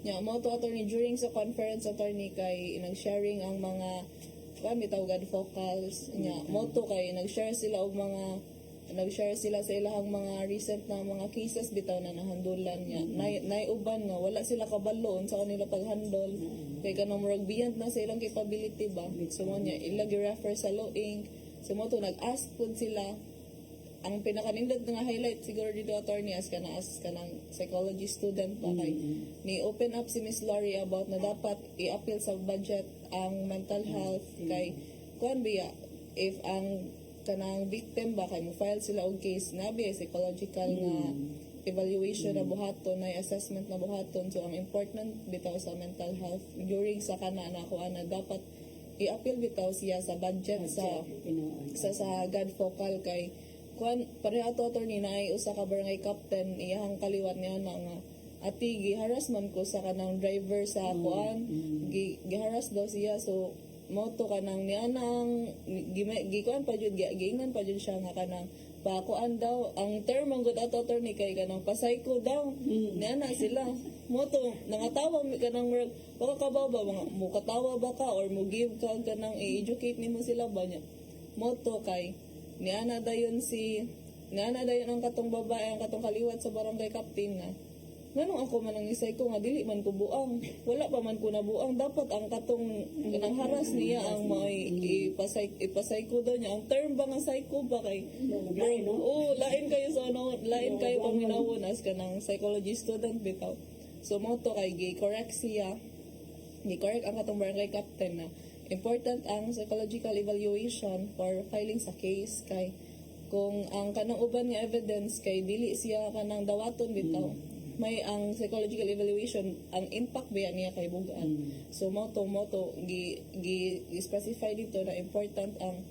nya mo to attorney during sa conference attorney kay nag-sharing ang mga kuan bitaw god focals nya mo to kay nag-share sila sa ilahang mga recent na mga cases bitaw na nahandulan niya. Nay uban nga wala sila kabalo sa kanila paghandol. Kay kanang murag beyond na sa ilang capability ba. So mo niya ila gi-refer sa law inc. So mo to nag-ask pud sila ang pinakanindot nga highlight siguro dito attorney as kanang psychology student pa kay ni open up si Miss Lori about na dapat i-appeal sa budget ang mental health kay kuan biya if ang kanang victim ba kay mo file sila og case nabi psychological nga evaluation na buhaton na assessment na buhaton so ang important bitaw sa mental health during sa kana na kuan na dapat i-appeal bitaw siya sa budget sa God focal kay kuan pareha to attorney na ay usa ka barangay captain iyahang kaliwat niya na nga ati giharas man ko sa kanang driver sa kuan giharas daw siya so moto kanang niya nang gikuan pa jud giingan pa jud siya nga kanang pakuan daw ang term ang good ato attorney kay kanang pasayko daw niya na sila moto nangatawa kanang murag baka kabaw ba mga mo katawa ba ka or mo give ka kanang i-educate nimo sila ba niya moto kay niya na dayon ang katong babae ang katong kaliwat sa barangay captain nga nganong ako man ang isay ko nga dili man ko buang wala pa man ko na buang dapat ang katong nang haras niya ang may ipasay ko daw niya ang term ba nga psycho ba kay lain kayo sa lain kayo pang minawon as kanang psychology student bitaw so mo to kay gi-correct ang katong barangay captain na important ang psychological evaluation for filing sa case kay kung ang kanang uban nga evidence kay dili siya kanang dawaton bitaw may ang psychological evaluation ang impact ba niya kay bugaan so moto gi specify dito na important ang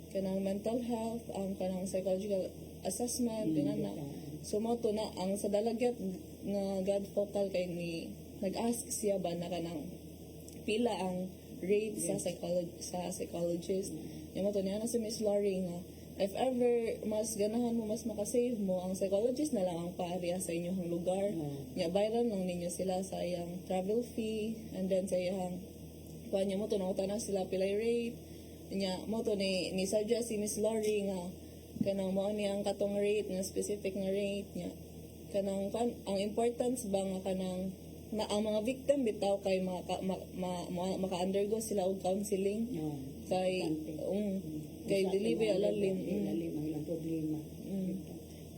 kanang mental health ang kanang psychological assessment na so moto na ang sa Dalagit nga God focal kay ni nag-ask siya ba na kanang pila ang rate sa psychologist. Yung mo to niya na si Miss Lori nga if ever mas ganahan mo mas makasave mo ang psychologist na lang ang paariya sa inyong lugar. Nya bayaran lang ninyo sila sa iyang travel fee and then sa iyang kuanya mo to na sila pilay rate. Nya mo to ni suggest si Miss Lori nga kanang mao ni ang katong rate nga specific nga rate nya kanang ang importance ba nga kanang na ang mga victim bitaw kay maka-undergo sila og counseling kay kay dili ba alalim ang ilang problema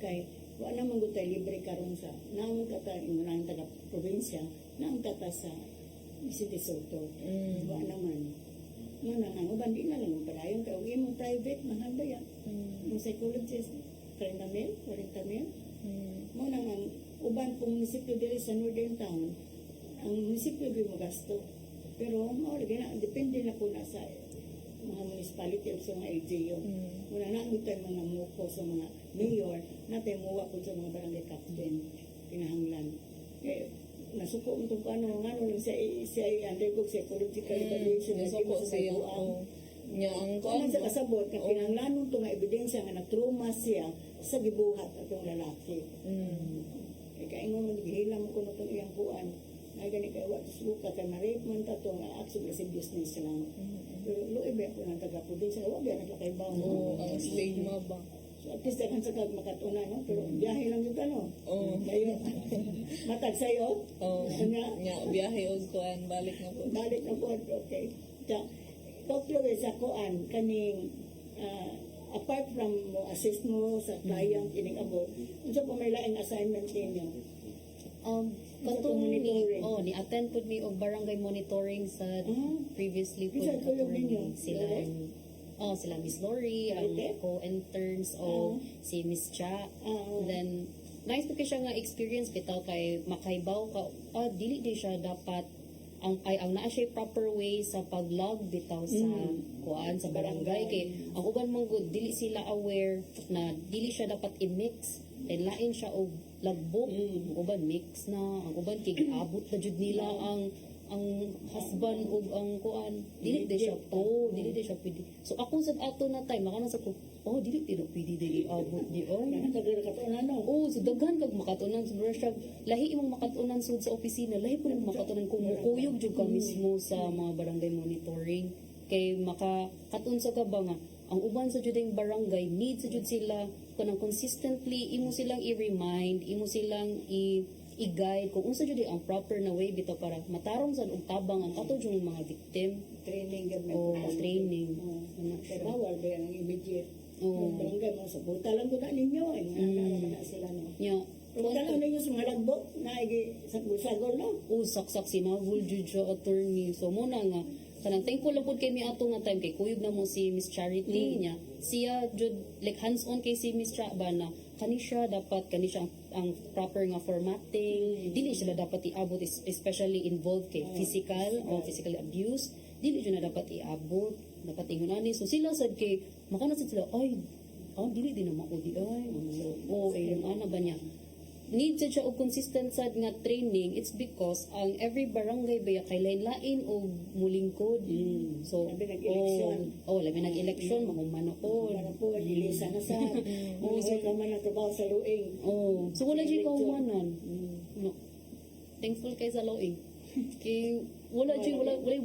kay wa na man gud tay libre karon sa naamong kata imong taga probinsya naamong kata sa City Soto wa naman mo na ang uban di na lang padayon kay og imong private mahal ba yan ang psychologist 30,000 40,000 mo nang ang uban pong munisipyo diri sa Northern Town ang munisipyo gyud mo gasto pero mao lagi na depende na po na sa mga municipality o sa mga LGU muna na ang tayo mga muko sa mga mayor natin muwa po sa mga barangay captain kinahanglan nasuko mo itong ano lang siya undergo psychological evaluation nasuko siya nya ang kuan sa kasabot nga kinahanglan itong nga ebidensya nga na-trauma siya sa gibuhat atong lalaki kaya nga maghihilang ko na itong iyang kuan na gani kaya watis luka kaya ma-rape man ito nga actually kasi business lang pero loibe po ng taga-provincia wag yan naglakay ba ang stigma ba so at least kan sa makatuna no pero biyahe lang yung ano kayo matag sa'yo nya biyahe og kuan balik na po okay ikaw sa kuan kaning apart from mo assist mo sa client ining abo, unsa pa may laing assignment ninyo? Katong monitoring. ni attend pud mi og barangay monitoring sa previously po Bisa tuyog ninyo? sila sila Miss Lori, ang Okay. co-interns o si Miss Cha. Then nice po kay siya nga experience bitaw kay makaibaw ka dili di siya dapat ang naa siya proper way sa paglog bitaw sa kuan sa barangay kay ang uban man good dili sila aware na dili siya dapat i-mix then lain siya og lagbok ang uban mix na ang uban kay abot na jud nila ang husband ug ang kuan dili di siya dili di siya pwede so ako sa ato na time makana sa ko dili pwede dili abot di so daghan kag makatunan sa siya lahi imong makatunan sud sa opisina lahi po imong makatunan kung mukuyog jud ka mismo sa mga barangay monitoring kay makakatun sa ka ba nga ang uban sa jud ang barangay need sa jud sila kanang consistently imo silang i-remind imo silang i-guide kung unsa jud ang proper na way bitaw para matarong sa og tabang ang ato jud mga victim Training gamay. training Pero bawal ba ang immediate? Oo. Barangay mo sa buta lang ko na ninyo. Naman na sila no. nya Buta lang ninyo sa mga lagbok na sa sagol no. saksak sinavul jud siya attorney so mo na nga kanang thankful lang pud kay mi ato nga time kay kuyog na mo si Miss Charity niya siya jud like hands on kay si Miss Cha ba na kani siya ang proper nga formatting dili sila dapat iabot especially involved kay physical o physical abuse dili jud na dapat iabot dapat ingon ani so sila sad kay makana sad sila dili din na mako di ay yung ana ba niya need siya og consistent sad nga training it's because ang every barangay ba kay lain-lain og mulingkod so Labi nag-eleksyon. labi nag-eleksyon mahumano ko Para po, dilisa na sa so naman ang trabaho sa luing. so wala jud kahumanan no thankful kay sa loing kay wala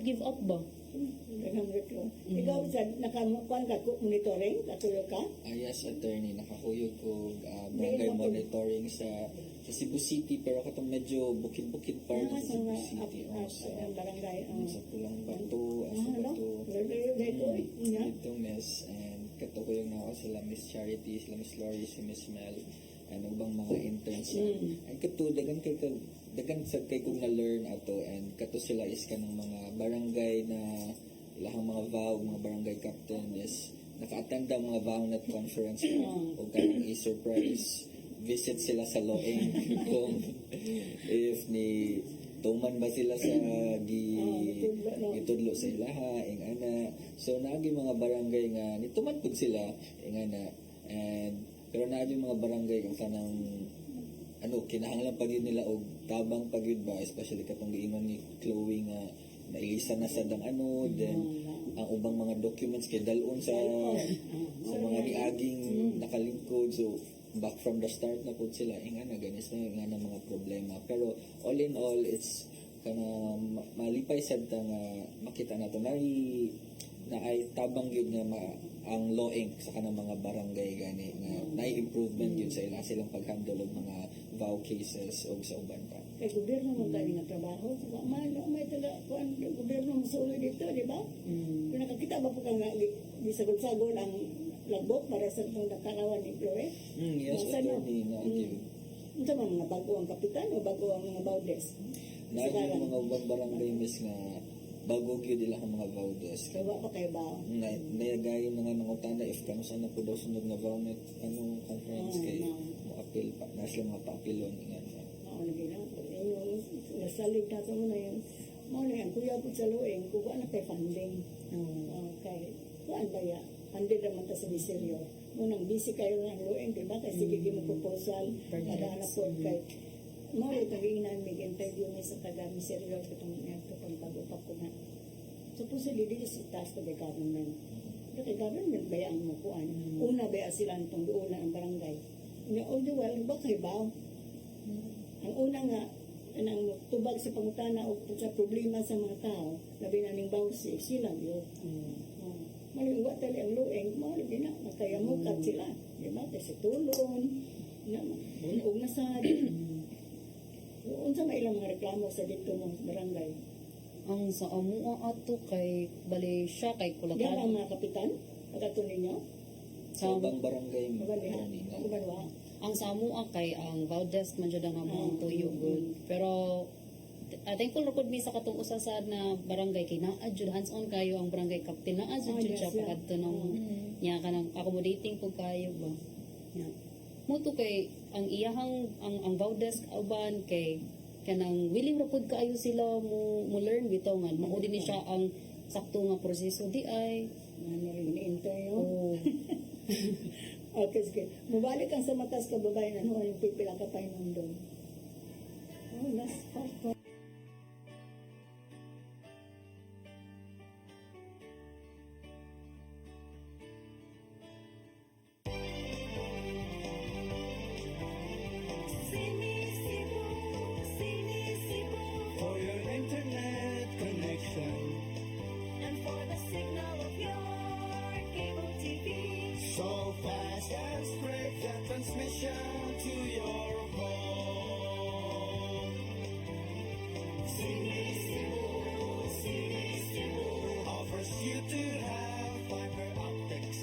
give up ba Daghang retro. Ikaw sa nakakuan ka monitoring katulo ka? Yes, attorney, nakakuyog ko barangay monitoring sa Cebu City pero katong medyo bukid-bukid part sa Cebu City sa barangay. sa Pulang Bato, sa Bato, dito Miss and katuyog na ako sila Miss Charity, sila Miss Lori, si Miss Mel and ubang mga interns and dagan sa kay kong na-learn ato and kato sila is kanang mga barangay na ilahang mga vow, mga barangay captain is naka-attend ang mga VAWNet conference o kanang i-surprise visit sila sa Loeng kung if ni tuman ba sila sa gitudlo sa ilaha ing ana so naagi mga barangay nga nituman pud sila ing ana and pero naagi mga barangay kung kanang kinahanglan pag yun nila og tabang pag yun ba especially katong giingon ni Chloe nga nailisa na sa dang then ang ubang mga documents kay dalon sa mga niaging nakalingkod so back from the start na pud sila ingana ganis na nga mga problema pero all in all it's kana malipay sad ta nga makita nato na ay tabang yun nga ang Loeng sa kanang mga barangay gani nga na-improvement yun sa silang pag-handle og mga vow cases o sa uban pa. Kay gobyerno mo tayo nga trabaho. May taga kuan gobyerno mo sa ulo dito, di ba? Kung nakakita ba po kang gisagol-sagol ang lagbok para sa itong nakarawan ni Chloe? Yes, attorney na Ito mga bago ang kapitan o bago ang mga bawdes? Naging mga ubang barangay miss nga bago gyud ila ang mga vowdes. Kaya pa kayo ba? Nayagayon na nga ng utana if kano sana po daw sunod nga VAWNet conference kay mo appeal pa na sila mga paapilon nga. Lagi na. Yung nasalig na ito mo na yun. Mo na yan, kuya po sa Loeng, kuha na kay funding. Okay. Kuhaan ba ya? Funded naman ito sa miseryo. Munang busy kayo ng Loeng, di ba? Kasi sige mo proposal, madana po kay mo ito giinan mig interview ni sa taga miseryo itong pag-upak ko na. Supposedly, this is task of the government. Pero kay government, bayaan mo kuhaan. Una, baya sila itong doon ang barangay. All the while, ba kayo ba? Ang una nga, ang tubag sa pangutana o sa problema sa mga tao, labi na ning bawsi, sila yun. Malingwa tali ang Loeng, malingwa na, nakayamukat sila. Diba? Kasi tulong, bunog na sa unsa may ilang mga reklamo sa dito ng barangay? Ang sa amo ato kay bali siya kay Yan kulatan. ang mga kapitan, pagkato ninyo? Sa ubang barangay mo. attorney, na- Diba? Ang samo kay ang Valdez man jud ang among tuyo good. Pero thankful ra pud mi sa katong usa sad na barangay kay naa jud hands-on kayo ang barangay captain naa jud yes, siya yeah. pagadto ng niya kanang accommodating pud kayo ba. Yeah. Muto kay ang iyahang ang Valdez uban kay kanang willing ra pud kaayo sila mo learn bitaw nga mao din ni siya ang sakto nga proseso di ay. Ano rin interview. Oh. Okay, sige. Mabalik ang sa matas kababayan, ano yung pipila ka tayo nandun? Oh, last part. For your internet connection. And for the signal of your cable TV. So fast and straight the transmission to your home. Cine Cebu offers you to have fiber optics.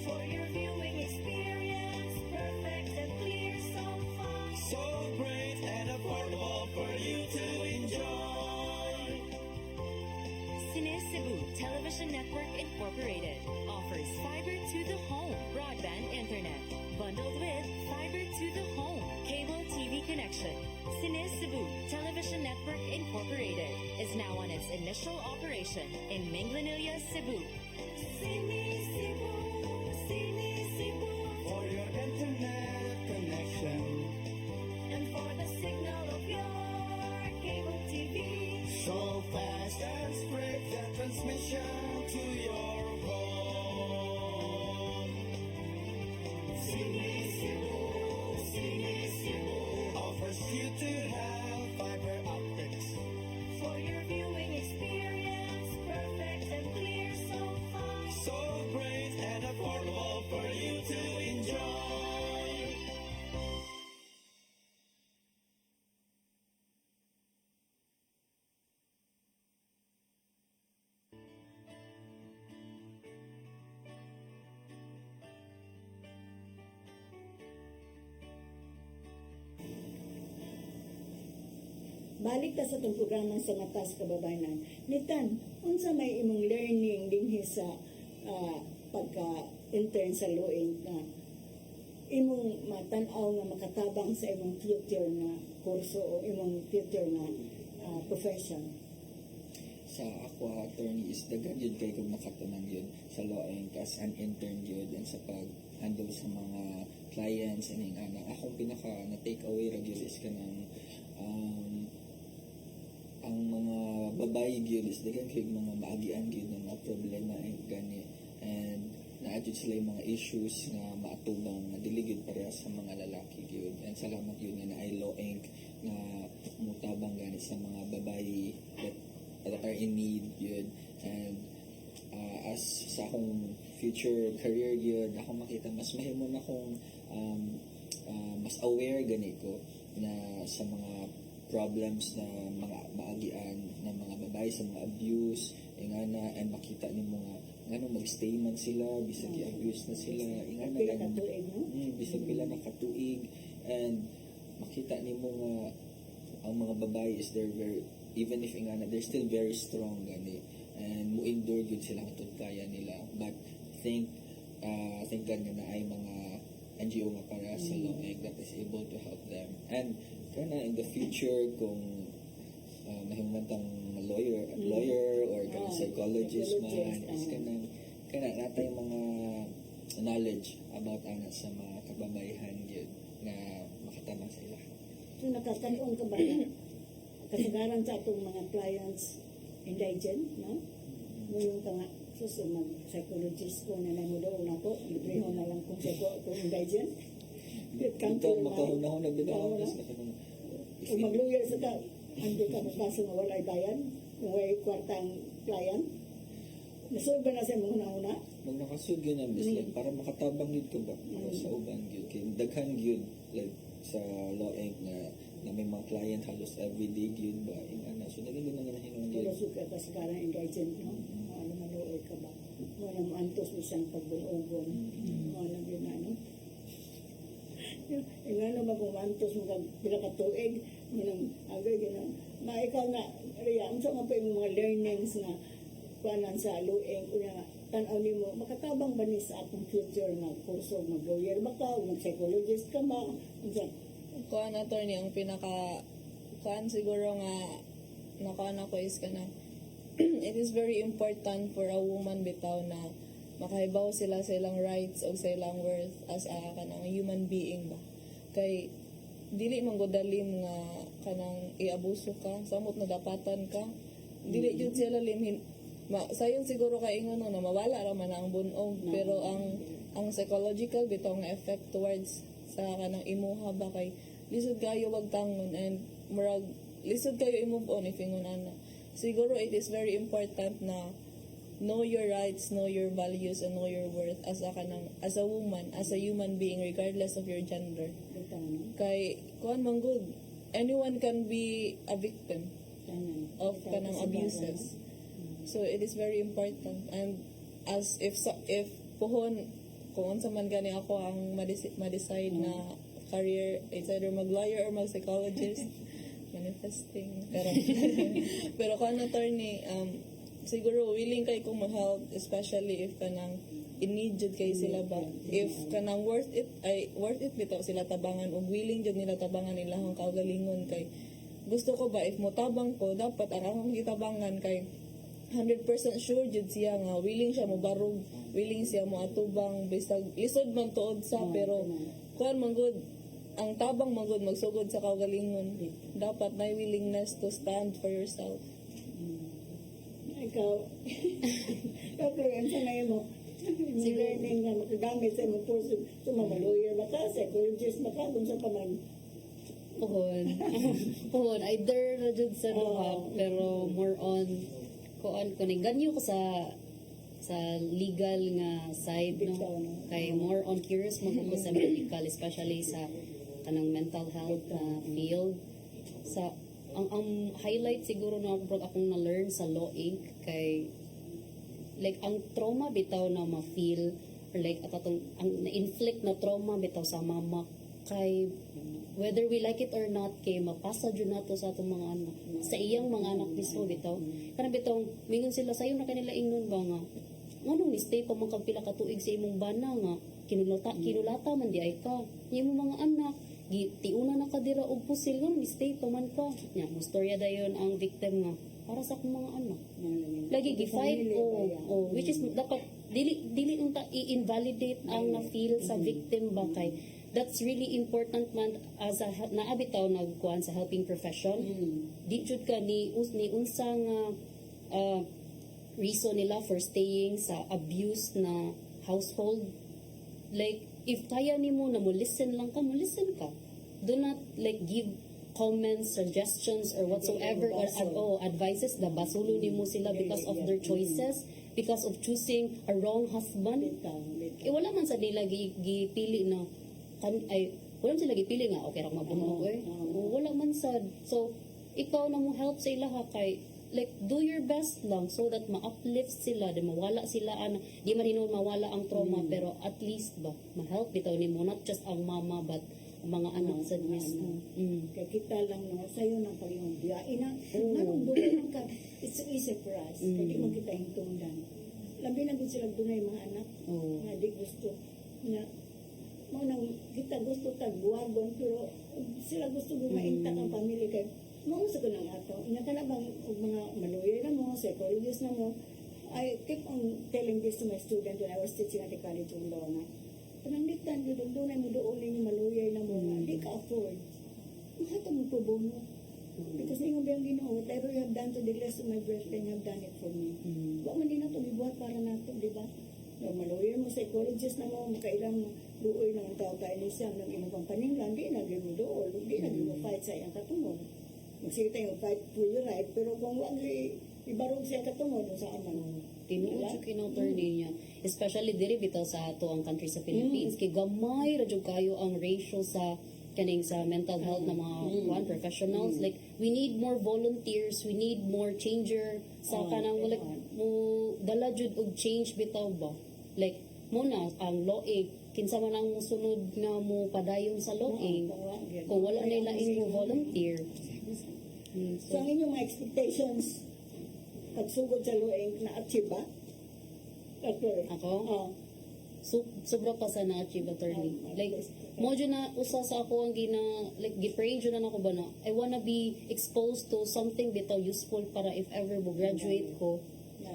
For your viewing experience, perfect and clear sound fine. So great and affordable for you to enjoy. Cine Cebu Television Network Incorporated offers fiber to the home broadband internet bundled with fiber to the home cable TV connection. Cine Cebu Television Network Incorporated is now on its initial operation in Minglanilla, Cebu. Cine Cebu, Cine Cebu, For your internet connection. and for the signal of your cable TV. So fast and straight the transmission to your home. Cine Cebu offers you to have fiber optics. For your viewing experience, perfect and clear sound fine. So great and affordable for you to enjoy. Balik ta sa itong programa sa Matas Kababayan. Nitan, unsa may imong learning dinhi sa pagka-intern sa Loing na imong matanaw nga makatabang sa imong future na kurso o imong future na profession? Sa ako attorney is daghan yun kay kung nakatunan yun sa Loeng as an intern yun and sa pag-handle sa mga clients and yung akong pinaka na take away ra gyud is kanang ang mga babae gyud is daghan kay mga maagian gyud ng mga problema and gani and naadjud sila yung mga issues nga maatubang na dili gyud parehas sa mga lalaki gyud and salamat yun nga na ay Loeng nga mutabang gani sa mga babae that are in need yun and as sa akong future career yun ako makita mas mahimon akong mas aware gani ko na sa mga problems na mga maagian ng mga babae sa mga abuse ingana and makita ni mga ngano mag-stay man sila bisag i-abuse na sila ingana Pila ganun. ka tuig, no? Bisag pila na katuig and makita ni mo nga ang mga babae is they're very even if ingana they're still very strong gani and mo-endure good sila hangtod kaya nila but think God nga na ay mga NGO nga para sa Loeng that is able to help them and kana in the future kung mahimantang lawyer or kana psychologist man is kana natay mga knowledge about ana sa mga kababayan gyud nga makatabang sa ila. So nakatanon ka ba kasagaran sa atong mga clients indigent, no? Ngayon ka nga, mag-psychologist ko na namudo na ko, libre na lang kung kung indigent. Ito makahunahon na bitaw Kung mag-lawyer sa ka, hindi ka magkaso nga walay bayan, kung may kwartang client. Nasolve ba na sa mga una-una? Mag nakasud yun ang like, para makatabang yun ka ba para sa uban yun kay daghan yun like sa Loeng na may mga client halos everyday yun ba ingana so dali na nga nahinuon yun Wala suka kasagaran indigent, no? Ano maluoy ka ba? Wala mo antos isang pagbulogon. Wala Nga naman kung mantos mo kag pila ka tuig, manang agay gina. Ikaw na, Ria, ang nga pa yung mga learnings na kuanan sa lueng, kunya tanaw nimo makatabang ba ni sa atong future nga kurso, mag-lawyer ba ka, mag-psychologist ka ba? Unsa? Kuan attorney ang pinaka kuan siguro nga nakuan ako is kana it is very important for a woman bitaw na makahibaw sila sa ilang rights o sa ilang worth as a kanang human being ba. Kay dili man gud dalim nga kanang iabuso ka, samot na dapatan ka. Dili jud sila limhin. Sayon siguro kay ingon na mawala ra man ang bunog, pero ang psychological bitaw nga effect towards sa kanang imuha ba kay lisod kayo wag tangon and murag lisod kayo i-move on if ingon ana. Siguro it is very important na know your rights, know your values, and know your worth as a woman, as a human being, regardless of your gender. Kay kuan man good, anyone can be a victim of kanang abuses. So it is very important, and as if pohon kung unsa man gani ako ang ma-decide na career, it's either mag-lawyer or mag-psychologist. Manifesting. Pero kung attorney, siguro willing kay kong ma-help, especially if kanang in-need jud kay sila ba. If kanang worth it bitaw sila tabangan, ug willing jud nila tabangan ilahang kaugalingon kay gusto ko ba if motabang ko dapat ang akong gitabangan kay 100% sure jud siya nga willing siya mo barog, willing siya mo atubang bisag lisod man tuod sa, pero kuan man good ang tabang man good magsugod sa kaugalingon. Dapat may willingness to stand for yourself. Ikaw, ang sanay mo, learning na makagamit sa imong kurso, so mga lawyer ba ka, psychologist ba ka, kung sa paman. Pohon, either na jud sa duha, pero more on kuan ko ni ganyo ko sa legal nga side, no, kay more on curious mo ko sa medical, especially sa kanang mental health na field. Sa ang highlight siguro na akong na-learn sa Law Inc. kay like ang trauma bitaw na ma-feel or like atong ang na-inflict na trauma bitaw sa mama kay whether we like it or not kay mapasa jud nato sa atong mga anak, sa iyang mga anak mismo bitaw. Kanang bitaw mingon sila sayo na kanila ingnon ba nga nganong ni-stay pa man kag pila ka tuig sa imong bana nga kinulata man di ay ka imong mga anak tiuna na ka dira og pusil nganong ni-stay pa man ka nya mo storya dayon ang victim nga para sa akong mga anak lagi gi-fight o which is dapat dili unta i-invalidate ang na-feel sa victim ba kay that's really important man as a naabitaw nagkuan sa helping profession. Di jud ka ni unsa nga reason nila for staying sa abused na household. Like if kaya nimo na mo listen lang ka, mo listen ka. Do not like give comments, suggestions or whatsoever or advices na basulo nimo sila because of their choices, because of choosing a wrong husband. Wala man sa nila gipili na wala sila gipili nga okay ra mabunog wala man sad. So ikaw na mo help sa ilaha kay like do your best lang so that ma-uplift sila, di mawala sila di man hinon mawala ang trauma pero at least ba ma-help bitaw nimo not just ang mama but ang mga anak sa mismo. Kaya kita lang na sayo ng pagyung biyain na anong doon ka it's so easy for us kaya di man kita hintungdan labi na gud sila dunay mga anak nga di gusto na mo nang kita gusto tagbuwagon pero sila gusto gumaintak ang pamilya kay mo sa kunang ato ina ka na bang mga lawyer na mo, psychologist na mo. I keep on telling this to my student when I was teaching at the college of law na pananglitan doon ay mo doon yung lawyer na mo nga di ka afford mahata mo po bono because yung biyang ginoo whatever you have done to the rest of my brethren you have done it for me. Wa man din nato gibuhat para nato di ba? Yung lawyer mo, psychologist na mo, makailang luoy ng tao tayo ni Sam ng imong pampaninggan, di na mo doon, di na mo fight sa iyang katungod. Magsita yung fight for your right, pero kung wag ibarog siya katungod, sa aman. Tinuod siya kinautorny niya. Especially diri bitaw sa ato ang country sa Philippines. Kay gamay ra jud kayo ang ratio sa kaning sa mental health na mga professionals. Like we need more volunteers, we need more changer sa kanang like mo dala jud og change bitaw ba. Like muna ang law kinsa man ang sunod nga mo padayon sa loing Oo, kung wala nila ingo volunteer. So, ang inyong mga expectations pagsugod sa lueng na-achieve ba? Ako? Oo. Sobra pa sa na-achieve, attorney. Like, mo dyan na, usa sa ako ang like, gipray dyan na ako ba na, I wanna be exposed to something bitaw useful para if ever mo graduate ko.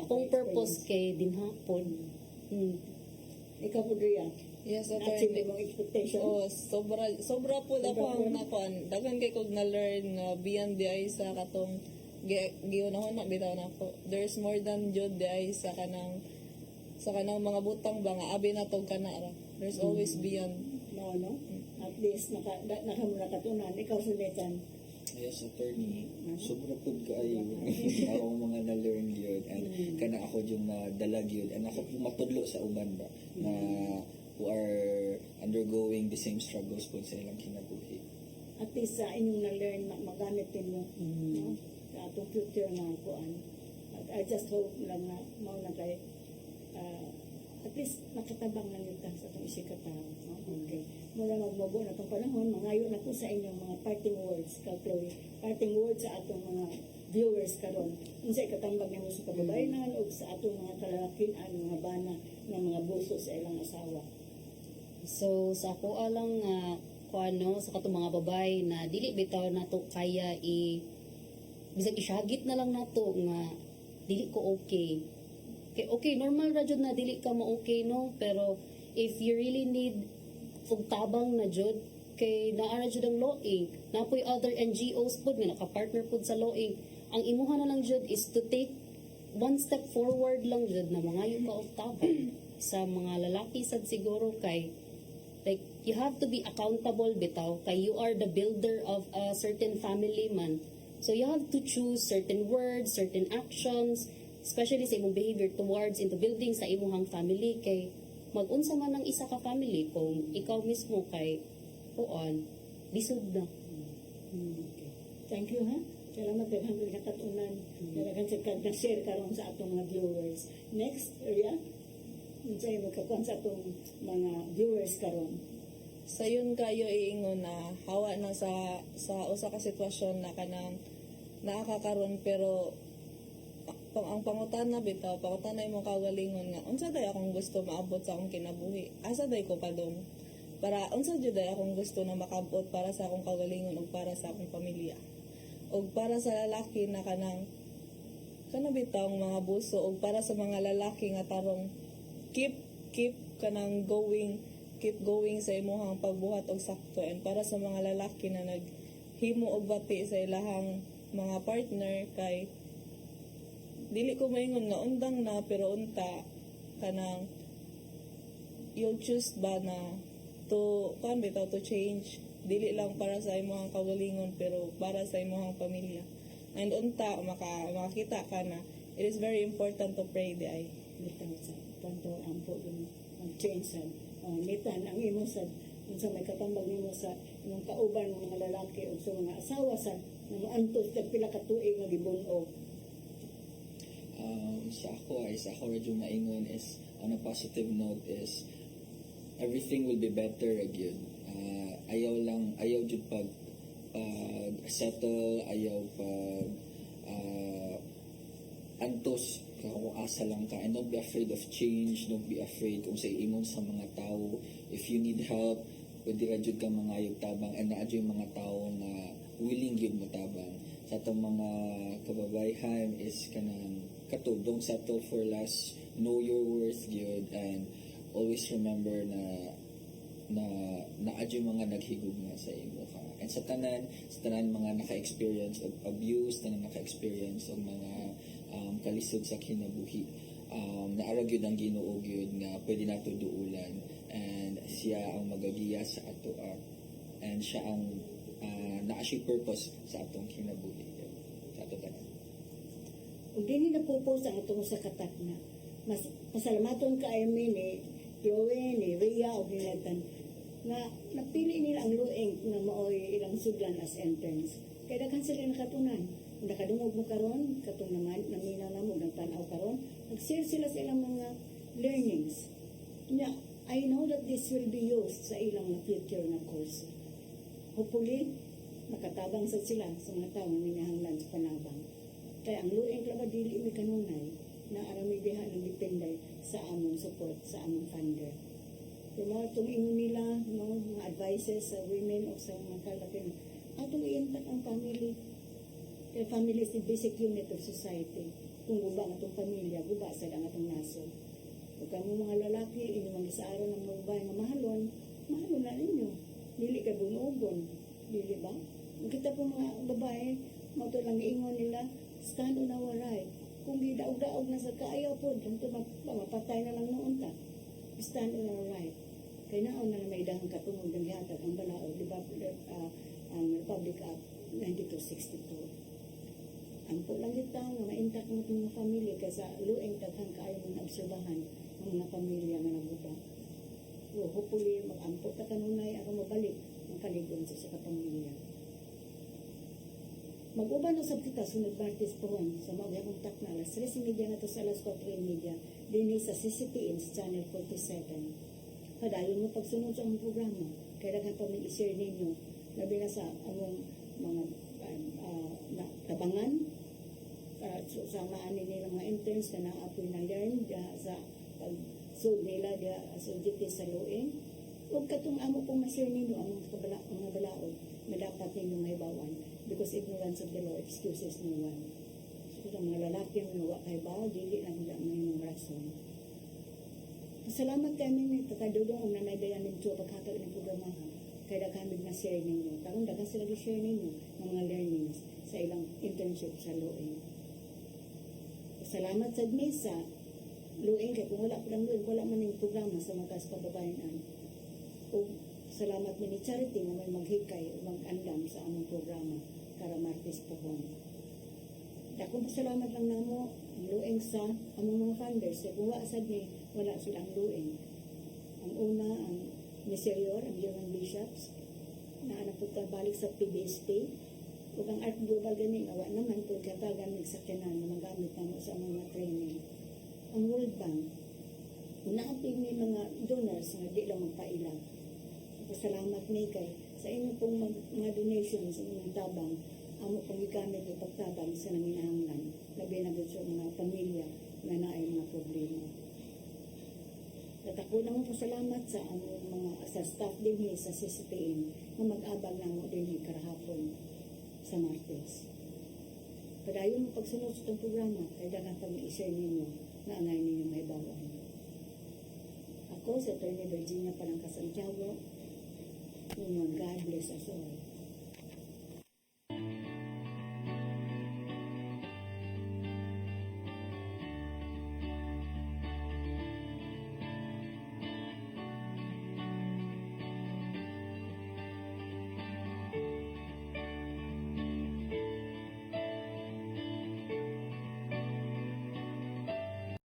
Akong purpose kay dinhapon. Ikaw po, Dria. Yes, Na-achieve attorney. mong expectation? Oh, sobra po ako ang nakuan. Dagan kay kog na learn nga beyond di ay sa katong giunahon na bitaw na po. There's more than jud di ay sa kanang mga butang ba nga abi na tog kana ra. There's always beyond. No, no? At least, nakamura katunan. Ikaw, Sulitan. Yes, attorney. Sobra po kaayo. Ako mga na-learn yun. And kana ako yung madalag yun. And ako po matudlo sa uban ba na who are undergoing the same struggles po sa ilang kinabuhi. At least sa inyong na-learn, magamit din mo. No? Sa atong future na kuan. At I just hope lang na mauna kay at least nakatabang lang yun sa itong isikataw. No? Okay. Mula magmago na itong panahon, mangayo na po sa inyong mga parting words, Chloe. Parting words sa atong mga viewers karon. Kung sa ikatambag niyo sa kababayanan o sa atong mga kalalakian, mga bana ng mga buso sa ilang asawa. So, sa ako alang kuano sa katong mga babay na dili bitaw nato kaya bisag isyagit na lang nato nga dili ko okay. Okay, normal ra jud na dili ka mo okay no, pero if you really need og tabang na jud kay naara jud ang loing, napoy other NGOs pud nga naka-partner pud sa loing. Ang imuha na lang jud is to take one step forward lang jud na mangayo ka og tabang sa mga lalaki sad siguro kay like you have to be accountable bitaw kay you are the builder of a certain family man. So you have to choose certain words, certain actions, especially sa imong behavior towards into building sa imong family kay mag-unsa man ang isa ka family kung ikaw mismo kay puan lisod na. Okay. Thank you, ha? Salamat daghang katunan. Daghan sa kag-share karon sa atong mga viewers. Next, Ria. Unsay magkakuan sa atong mga viewers karon? Sayon kayo iingon na hawa na sa usa ka sitwasyon na kanang nakakaroon pero ang pangutana bitaw pangutana imong kagalingon nga unsa day akong gusto maabot sa akong kinabuhi asa day ko padung para unsa jud day akong gusto na makaabot para sa akong kagalingon ug para sa akong pamilya ug para sa lalaki na kanang bitaw ang mga buso ug para sa mga lalaki nga tarong keep kanang keep going sa imuhang pagbuhat og sakto and para sa mga lalaki na naghimo og bati sa ilahang mga partner kay dili ko maingon nga undang na pero unta kanang you'll choose ba na to change dili lang para sa imong kagalingon pero para sa imong pamilya and unta makakita ka na it is very important to pray di ay Bitaw sa tanto ang po mag-change sa nitan ang imo sa unsa may katambag nimo sa imong kauban ng mga lalaki o sa mga asawa sa namuantos kag pila ka tuig nga gibunog. Sa ako radyo maingon is on a positive note is everything will be better again. Ayaw jud pag settle, ayaw pag antos kung asa lang ka and don't be afraid of change, don't be afraid kung sa imong sa mga tao. If you need help, pwede ra jud ka mangayog tabang and naa jud mga tao nga willing gyud mo tabang. Sa atong mga kababayhan is kanang don't settle for less, know your worth gyud and always remember na adyo mga naghigugma sa imo ka. And sa tanan mga naka-experience of abuse, tanan naka-experience of mga kalisod sa kinabuhi. Naara gyud ang Ginoo gyud nga pwede nato duulan and siya ang magagiya sa ato and siya ang naa siya purpose sa atong kinabuhi. Sa ato tanan. Kung dili na pupos ang atong sa katak na mas pasalamaton kaayo ni Chloe, ni Rhea o ni Nathan na napili nila ang lueng nga maoy ilang sudlan as entrance. Kaya daghan sila nakatunan. Kung nakadungog mo karon, katong naman naminaw na mo nagtanaw karon, nag-share sila sa ilang mga learnings. Nya, I know that this will be used sa ilang na future na course. Hopefully, makatabang sa sila sa mga tao nga minahanglan sa panabang. Kaya ang lueng klaba dili mi kanunay na arami diha ng depende sa among support, sa among funder. Pero mga itong ingon nila, no, mga advices sa women o sa mga kalaki, atong i-intact ang family. Kaya family is the basic unit of society. Kung guba ang atong pamilya, guba sa ang atong nasod. Kung kamo mga lalaki, inyo mga isaaro ng mga babae nga mahalon, mahalon na ninyo. Dili ka bunugon. Dili ba? Kung kita po mga babae, mato lang ingon nila, stand on our right. Kung gidaog-daog na sa kaayaw po, dito mapatay na lang noon ta. Stand on our right. Kaya naon na may dahang katungod ng gihatag ang balaod, di ba, ang Republic Act 9262. Ang po lang kita nga ma-intact ng mga pamilya kaysa lueng taghang kaayo mga obserbahan ng mga pamilya nga naguba. So, hopefully, mag-ampo ta kanunay ako mabalik ang kaligon sa kapamilya. Mag-uban na sab kita sunod Martes pohon sa mga kontak na alas 3:30 na to sa alas 4:30 din sa CCTN sa Channel 47. Padayon mo pagsunod sa among programa kaya daghan pa may i-share ninyo labi na sa among mga tabangan sa maani nila mga interns na naapoy na learn sa pag-sud nila sa duty sa lueng. Huwag katong amo pong ma-share ninyo ang mga balaod na dapat ninyo maibawan because ignorance of the law excuses no one. So, ang mga lalaki ang nawa kay bao, dili na nila may rason. Salamat kami ni Tatadudong ang nanaydayan ninyo paghatag ng programa kaya kami na-share ninyo. Karon dagan sila i-share ninyo ng mga learnings sa ilang internship sa lueng. Salamat sa mesa lueng kay kung wala pa lang lueng, wala man yung programa sa mga kababayan. O salamat ni Charity nga may maghikay o mag-andam sa among programa para Martes pohon. Dakong pasalamat lang namo ang lueng sa among mga funders kay kung wasad ni wala silang lueng. Ang una ang Miserior, ang German Bishops na balik sa PBST ug ang Art Global gani awa naman kung katagan nagsakyanan na magamit namo sa mga training. Ang World Bank naapig ni mga donors nga di lang magpailag. Pasalamat ni kay sa inyo pong mga donations sa inyong tabang amo pong gigamit ng pagtabang sa nanginahanglan labi na sa mga pamilya na naay mga problema. At ako na mo pasalamat sa among mga sa staff din sa CCTN na mag-abang na mo din karahapon sa Martes. Padayon mo pagsunod sa itong programa kaya dagan pag i-share ninyo na angay ninyo may bawaan. Ako, si Atty. Virginia Palangka Santiago, God bless us all.